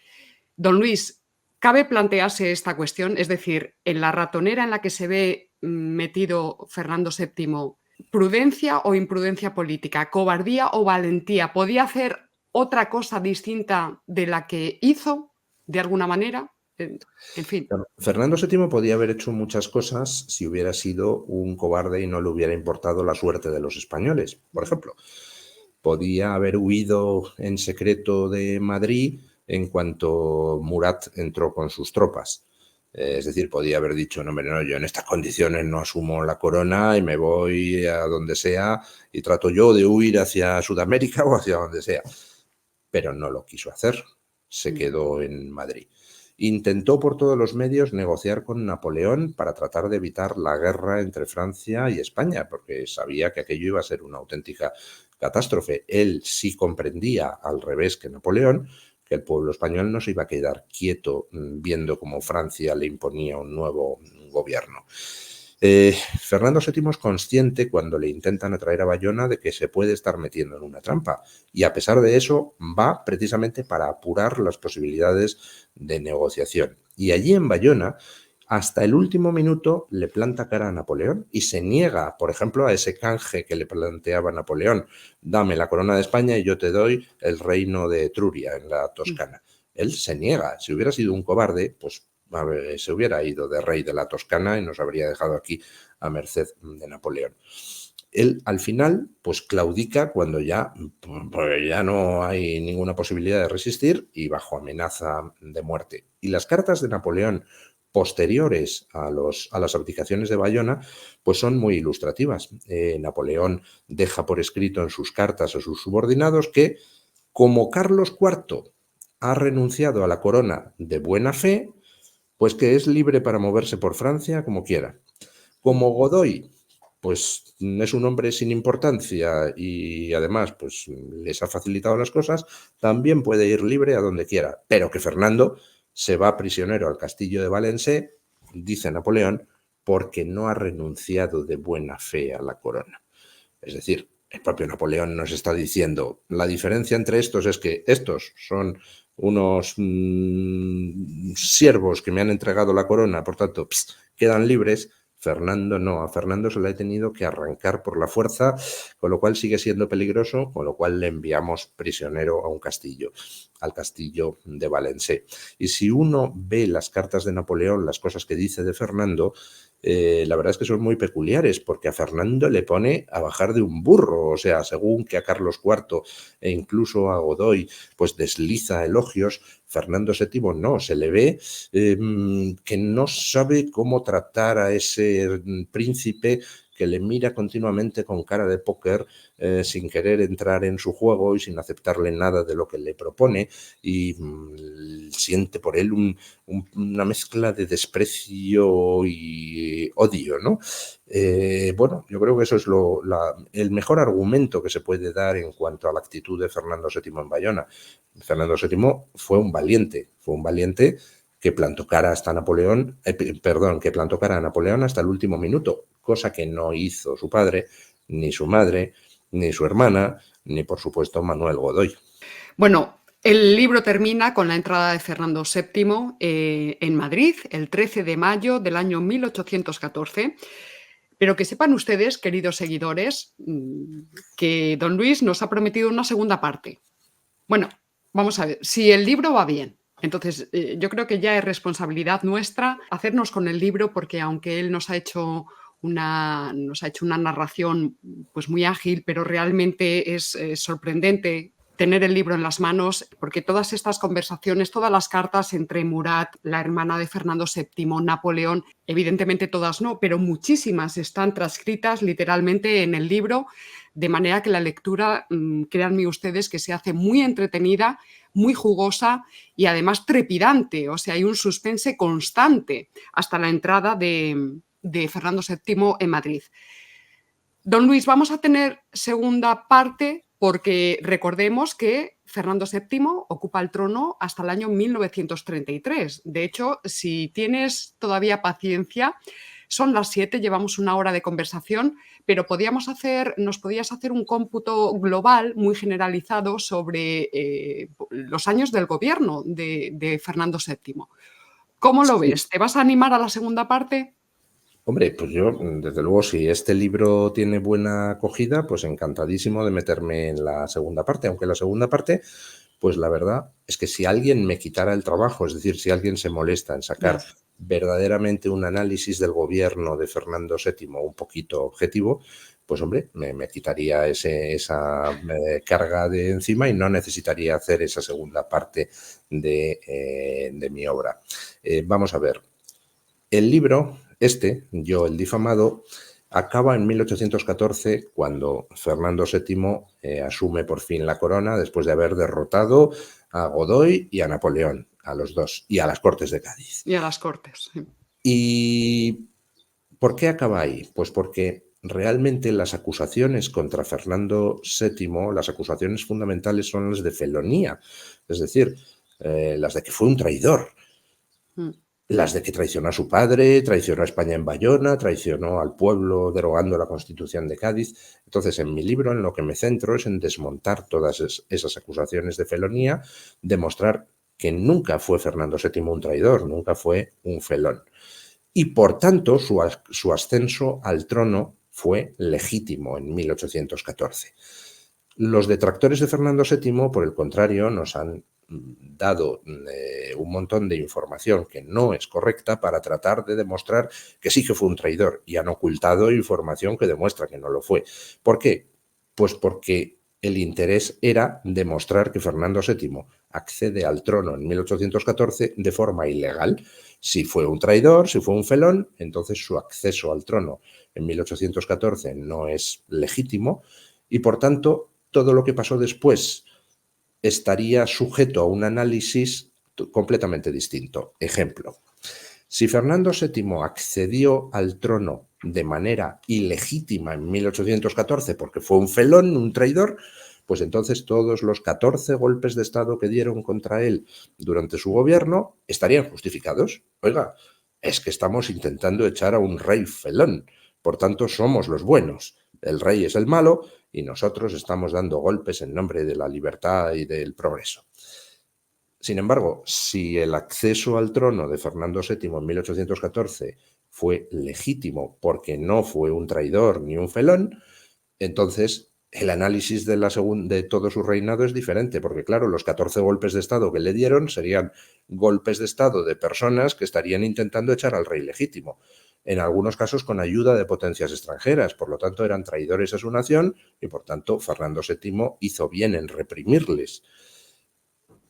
[SPEAKER 1] Don Luis, ¿cabe plantearse esta cuestión? Es decir, en la ratonera en la que se ve metido Fernando VII, ¿prudencia o imprudencia política? ¿Cobardía o valentía? ¿Podía hacer otra cosa distinta de la que hizo, de alguna manera? En fin.
[SPEAKER 2] Claro, Fernando VII podía haber hecho muchas cosas si hubiera sido un cobarde y no le hubiera importado la suerte de los españoles. Por ejemplo, podía haber huido en secreto de Madrid en cuanto Murat entró con sus tropas. Es decir, podía haber dicho: no, no, yo en estas condiciones no asumo la corona y me voy a donde sea y trato yo de huir hacia Sudamérica o hacia donde sea. Pero no lo quiso hacer. Se quedó en Madrid. Intentó por todos los medios negociar con Napoleón para tratar de evitar la guerra entre Francia y España, porque sabía que aquello iba a ser una auténtica catástrofe. Él sí comprendía, al revés que Napoleón, que el pueblo español no se iba a quedar quieto viendo cómo Francia le imponía un nuevo gobierno. Fernando VII es consciente, cuando le intentan atraer a Bayona, de que se puede estar metiendo en una trampa, y a pesar de eso va precisamente para apurar las posibilidades de negociación. Y allí en Bayona hasta el último minuto le planta cara a Napoleón y se niega, por ejemplo, a ese canje que le planteaba Napoleón: dame la corona de España y yo te doy el reino de Etruria en la Toscana. Él se niega. Si hubiera sido un cobarde, pues se hubiera ido de rey de la Toscana y nos habría dejado aquí a merced de Napoleón. Él, al final, pues claudica cuando ya, pues ya no hay ninguna posibilidad de resistir y bajo amenaza de muerte. Y las cartas de Napoleón posteriores a las abdicaciones de Bayona, pues son muy ilustrativas. Napoleón deja por escrito en sus cartas a sus subordinados que, como Carlos IV ha renunciado a la corona de buena fe, pues que es libre para moverse por Francia como quiera. Como Godoy, pues es un hombre sin importancia y además pues les ha facilitado las cosas, también puede ir libre a donde quiera, pero que Fernando se va prisionero al castillo de Valencé, dice Napoleón, porque no ha renunciado de buena fe a la corona. Es decir, el propio Napoleón nos está diciendo, la diferencia entre estos es que estos son unos siervos que me han entregado la corona, por tanto, quedan libres. Fernando no, a Fernando se le ha tenido que arrancar por la fuerza, con lo cual sigue siendo peligroso, con lo cual le enviamos prisionero a un castillo, al castillo de Valencé. Y si uno ve las cartas de Napoleón, las cosas que dice de Fernando, la verdad es que son muy peculiares, porque a Fernando le pone a bajar de un burro, o sea, según que a Carlos IV e incluso a Godoy, pues desliza elogios, Fernando VII no, se le ve que no sabe cómo tratar a ese príncipe que le mira continuamente con cara de póker, sin querer entrar en su juego y sin aceptarle nada de lo que le propone, y siente por él una mezcla de desprecio y odio, ¿no? Bueno, yo creo que eso es el mejor argumento que se puede dar en cuanto a la actitud de Fernando VII en Bayona. Fernando VII fue un valiente que plantó cara hasta Napoleón, que plantó cara a Napoleón hasta el último minuto, cosa que no hizo su padre, ni su madre, ni su hermana, ni por supuesto Manuel Godoy.
[SPEAKER 1] Bueno, el libro termina con la entrada de Fernando VII en Madrid el 13 de mayo del año 1814. Pero que sepan ustedes, queridos seguidores, que don Luis nos ha prometido una segunda parte. Bueno, vamos a ver, si el libro va bien, entonces yo creo que ya es responsabilidad nuestra hacernos con el libro, porque aunque él nos ha hecho una narración pues muy ágil, pero realmente es sorprendente tener el libro en las manos, porque todas estas conversaciones, todas las cartas entre Murat, la hermana de Fernando VII, Napoleón, evidentemente todas no, pero muchísimas están transcritas literalmente en el libro, de manera que la lectura, créanme ustedes, que se hace muy entretenida, muy jugosa y además trepidante. O sea, hay un suspense constante hasta la entrada de Fernando VII en Madrid. Don Luis, vamos a tener segunda parte porque recordemos que Fernando VII ocupa el trono hasta el año 1933. De hecho, si tienes todavía paciencia, son las 7, llevamos una hora de conversación, pero nos podías hacer un cómputo global muy generalizado sobre los años del gobierno de Fernando VII. ¿Cómo lo ves? ¿Te vas a animar a la segunda parte?
[SPEAKER 2] Hombre, pues yo, desde luego, si este libro tiene buena acogida, pues encantadísimo de meterme en la segunda parte, aunque la segunda parte, pues la verdad es que si alguien me quitara el trabajo, es decir, si alguien se molesta en sacar verdaderamente un análisis del gobierno de Fernando VII un poquito objetivo, pues hombre, me quitaría esa carga de encima y no necesitaría hacer esa segunda parte de mi obra. Vamos a ver, el libro, Yo, el difamado, acaba en 1814 cuando Fernando VII asume por fin la corona después de haber derrotado a Godoy y a Napoleón, a los dos, y a las Cortes de Cádiz.
[SPEAKER 1] Y a las Cortes, sí.
[SPEAKER 2] ¿Y por qué acaba ahí? Pues porque realmente las acusaciones contra Fernando VII, las acusaciones fundamentales son las de felonía, es decir, las de que fue un traidor. Las de que traicionó a su padre, traicionó a España en Bayona, traicionó al pueblo derogando la Constitución de Cádiz. Entonces, en mi libro en lo que me centro es en desmontar todas esas acusaciones de felonía, demostrar que nunca fue Fernando VII un traidor, nunca fue un felón. y por tanto su ascenso al trono fue legítimo en 1814. Los detractores de Fernando VII, por el contrario, nos han dado un montón de información que no es correcta para tratar de demostrar que sí que fue un traidor, y han ocultado información que demuestra que no lo fue. ¿Por qué? Pues porque el interés era demostrar que Fernando VII accede al trono en 1814 de forma ilegal. Si fue un traidor, si fue un felón, entonces su acceso al trono en 1814 no es legítimo y, por tanto, todo lo que pasó después estaría sujeto a un análisis completamente distinto. Ejemplo, si Fernando VII accedió al trono de manera ilegítima en 1814 porque fue un felón, un traidor, pues entonces todos los 14 golpes de Estado que dieron contra él durante su gobierno estarían justificados. Oiga, es que estamos intentando echar a un rey felón, por tanto somos los buenos. El rey es el malo y nosotros estamos dando golpes en nombre de la libertad y del progreso. Sin embargo, si el acceso al trono de Fernando VII en 1814 fue legítimo porque no fue un traidor ni un felón, entonces el análisis de todo su reinado es diferente, porque claro, los 14 golpes de Estado que le dieron serían golpes de Estado de personas que estarían intentando echar al rey legítimo, en algunos casos con ayuda de potencias extranjeras, por lo tanto eran traidores a su nación y por tanto Fernando VII hizo bien en reprimirles.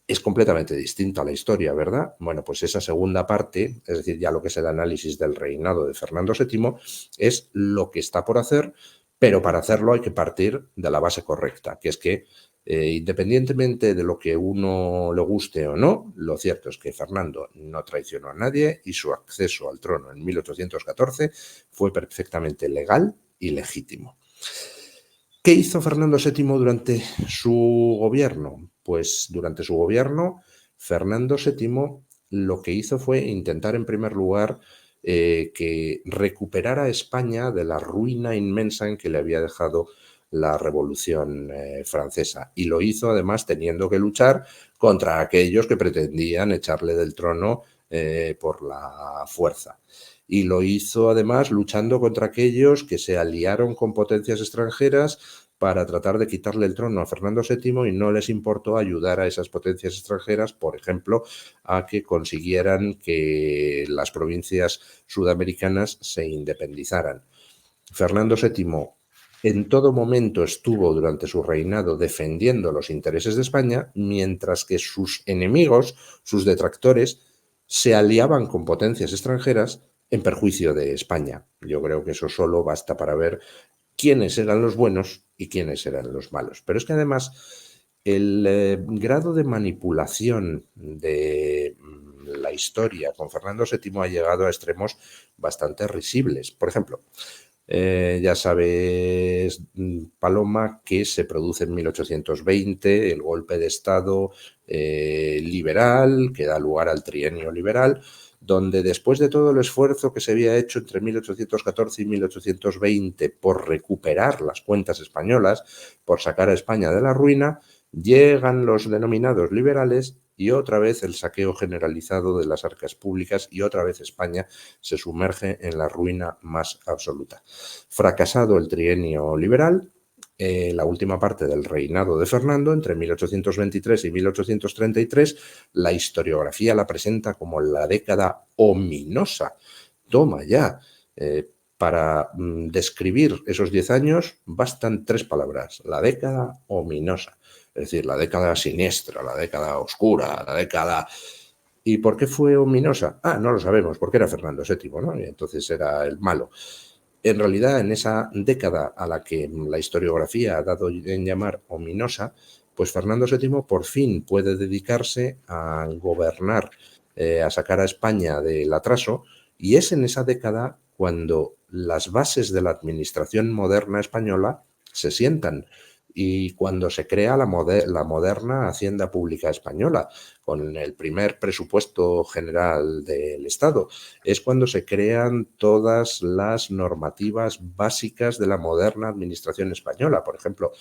[SPEAKER 2] Es completamente distinta la historia, ¿verdad? Bueno, pues esa segunda parte, es decir, ya lo que es el análisis del reinado de Fernando VII, es lo que está por hacer, pero para hacerlo hay que partir de la base correcta, que es que independientemente de lo que uno le guste o no, lo cierto es que Fernando no traicionó a nadie y su acceso al trono en 1814 fue perfectamente legal y legítimo. ¿Qué hizo Fernando VII durante su gobierno? Pues durante su gobierno, Fernando VII lo que hizo fue intentar, en primer lugar, que recuperara España de la ruina inmensa en que le había dejado la Revolución Francesa. Y lo hizo, además, teniendo que luchar contra aquellos que pretendían echarle del trono por la fuerza. Y lo hizo además luchando contra aquellos que se aliaron con potencias extranjeras para tratar de quitarle el trono a Fernando VII y no les importó ayudar a esas potencias extranjeras, por ejemplo, a que consiguieran que las provincias sudamericanas se independizaran. Fernando VII en todo momento estuvo durante su reinado defendiendo los intereses de España, mientras que sus enemigos, sus detractores, se aliaban con potencias extranjeras en perjuicio de España. Yo creo que eso solo basta para ver quiénes eran los buenos y quiénes eran los malos. Pero es que además el grado de manipulación de la historia con Fernando VII ha llegado a extremos bastante risibles. Por ejemplo, ya sabes, Paloma, que se produce en 1820 el golpe de Estado liberal que da lugar al trienio liberal, donde después de todo el esfuerzo que se había hecho entre 1814 y 1820 por recuperar las cuentas españolas, por sacar a España de la ruina, llegan los denominados liberales y otra vez el saqueo generalizado de las arcas públicas y otra vez España se sumerge en la ruina más absoluta. Fracasado el trienio liberal, la última parte del reinado de Fernando, entre 1823 y 1833, la historiografía la presenta como la década ominosa. Toma ya. Para describir esos 10 años bastan 3 palabras: la década ominosa. Es decir, la década siniestra, la década oscura, la década... ¿Y por qué fue ominosa? No lo sabemos, porque era Fernando VII, ¿no? Y entonces era el malo. En realidad, en esa década a la que la historiografía ha dado en llamar ominosa, pues Fernando VII por fin puede dedicarse a gobernar, a sacar a España del atraso, y es en esa década cuando las bases de la administración moderna española se sientan y cuando se crea la moderna Hacienda Pública Española, con el primer presupuesto general del Estado. Es cuando se crean todas las normativas básicas de la moderna administración española. Por ejemplo,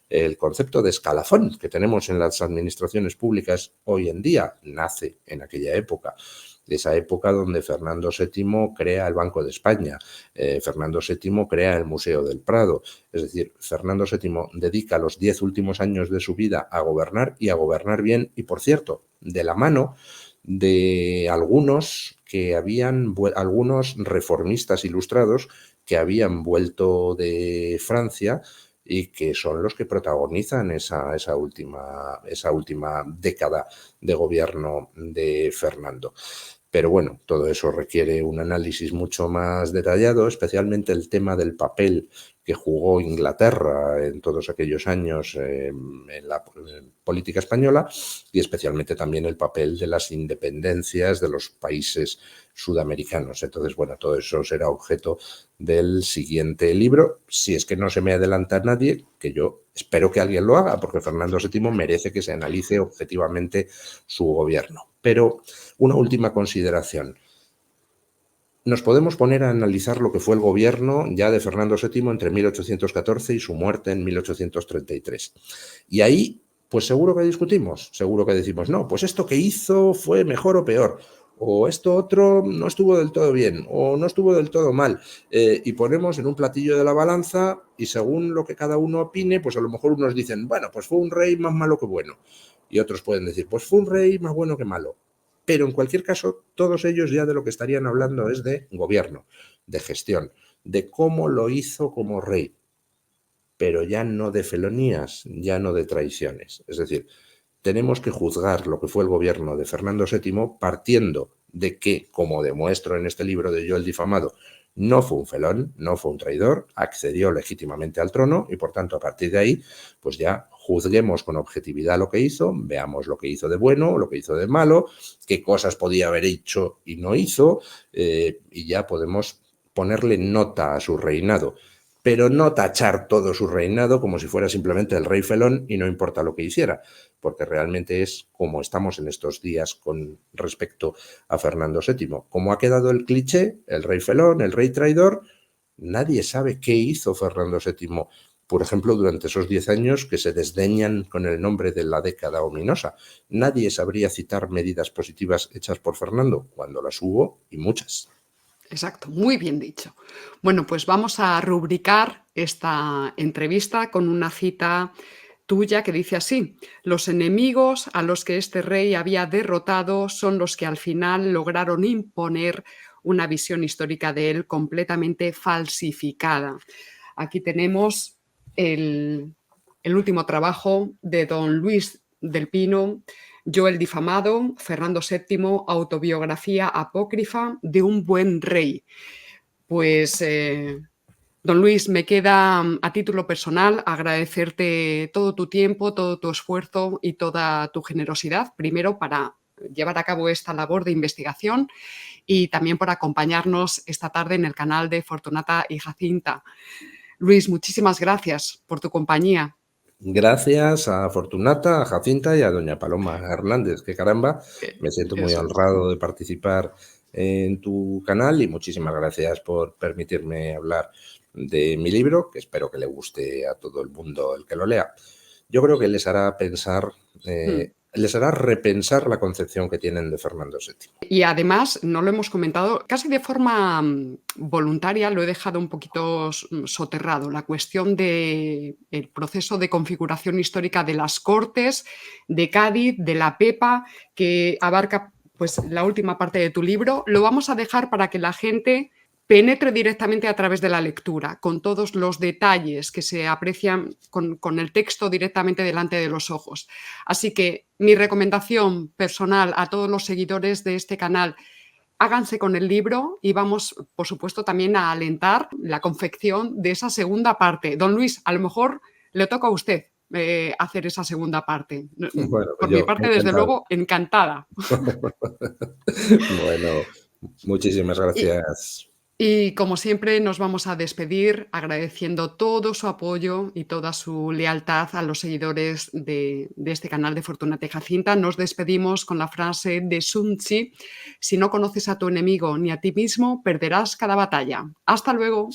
[SPEAKER 2] el concepto de escalafón que tenemos en las administraciones públicas hoy en día nace en aquella época. esa época donde Fernando VII crea el Banco de España, Fernando VII crea el Museo del Prado. Es decir, Fernando VII dedica los 10 últimos años de su vida a gobernar y a gobernar bien, y por cierto, de la mano de algunos algunos reformistas ilustrados que habían vuelto de Francia y que son los que protagonizan esa última década de gobierno de Fernando. Pero bueno, todo eso requiere un análisis mucho más detallado, especialmente el tema del papel que jugó Inglaterra en todos aquellos años en la política española, y especialmente también el papel de las independencias de los países sudamericanos. Entonces, bueno, todo eso será objeto del siguiente libro, si es que no se me adelanta nadie, que yo espero que alguien lo haga, porque Fernando VII merece que se analice objetivamente su gobierno. Pero una última consideración. Nos podemos poner a analizar lo que fue el gobierno ya de Fernando VII entre 1814 y su muerte en 1833. Y ahí, pues seguro que discutimos, seguro que decimos, no, pues esto que hizo fue mejor o peor, o esto otro no estuvo del todo bien, o no estuvo del todo mal, y ponemos en un platillo de la balanza y según lo que cada uno opine, pues a lo mejor unos dicen, bueno, pues fue un rey más malo que bueno, y otros pueden decir, pues fue un rey más bueno que malo. Pero en cualquier caso, todos ellos ya de lo que estarían hablando es de gobierno, de gestión, de cómo lo hizo como rey, pero ya no de felonías, ya no de traiciones. Es decir, tenemos que juzgar lo que fue el gobierno de Fernando VII partiendo de que, como demuestro en este libro de Yo el difamado, no fue un felón, no fue un traidor, accedió legítimamente al trono y por tanto a partir de ahí, pues ya juzguemos con objetividad lo que hizo, veamos lo que hizo de bueno, lo que hizo de malo, qué cosas podía haber hecho y no hizo, y ya podemos ponerle nota a su reinado, pero no tachar todo su reinado como si fuera simplemente el rey felón y no importa lo que hiciera, porque realmente es como estamos en estos días con respecto a Fernando VII. Como ha quedado el cliché, el rey felón, el rey traidor, nadie sabe qué hizo Fernando VII, por ejemplo, durante esos 10 años que se desdeñan con el nombre de la década ominosa. Nadie sabría citar medidas positivas hechas por Fernando, cuando las hubo y muchas.
[SPEAKER 1] Exacto, muy bien dicho. Bueno, pues vamos a rubricar esta entrevista con una cita tuya que dice así: los enemigos a los que este rey había derrotado son los que al final lograron imponer una visión histórica de él completamente falsificada. Aquí tenemos el último trabajo de don Luis del Pino, Yo el difamado, Fernando VII, autobiografía apócrifa de un buen rey. Pues, don Luis, me queda a título personal agradecerte todo tu tiempo, todo tu esfuerzo y toda tu generosidad, primero para llevar a cabo esta labor de investigación y también por acompañarnos esta tarde en el canal de Fortunata y Jacinta. Luis, muchísimas gracias por tu compañía.
[SPEAKER 2] Gracias a Fortunata, a Jacinta y a doña Paloma Hernández, que caramba, me siento muy
[SPEAKER 1] Eso es.
[SPEAKER 2] honrado de participar en tu canal y muchísimas gracias por permitirme hablar de mi libro, que espero que le guste a todo el mundo el que lo lea. Yo creo que les hará pensar,
[SPEAKER 1] Mm.
[SPEAKER 2] les hará repensar la concepción que tienen de Fernando VII.
[SPEAKER 1] Y además, no lo hemos comentado, casi de forma voluntaria, lo he dejado un poquito soterrado, la cuestión del proceso de configuración histórica de las Cortes, de Cádiz, de la Pepa, que abarca pues, la última parte de tu libro. Lo vamos a dejar para que la gente penetre directamente a través de la lectura, con todos los detalles que se aprecian con el texto directamente delante de los ojos. Así que mi recomendación personal a todos los seguidores de este canal: háganse con el libro y vamos, por supuesto, también a alentar la confección de esa segunda parte. Don Luis, a lo mejor le toca a usted hacer esa segunda parte.
[SPEAKER 2] Bueno, pues
[SPEAKER 1] Por mi
[SPEAKER 2] yo
[SPEAKER 1] parte, desde
[SPEAKER 2] encantado.
[SPEAKER 1] luego, encantada.
[SPEAKER 2] Bueno, muchísimas
[SPEAKER 1] Y,
[SPEAKER 2] gracias.
[SPEAKER 1] Y como siempre nos vamos a despedir agradeciendo todo su apoyo y toda su lealtad a los seguidores de este canal de Fortunata y Jacinta. Nos despedimos con la frase de Sun Tzu: si no conoces a tu enemigo ni a ti mismo, perderás cada batalla. Hasta luego.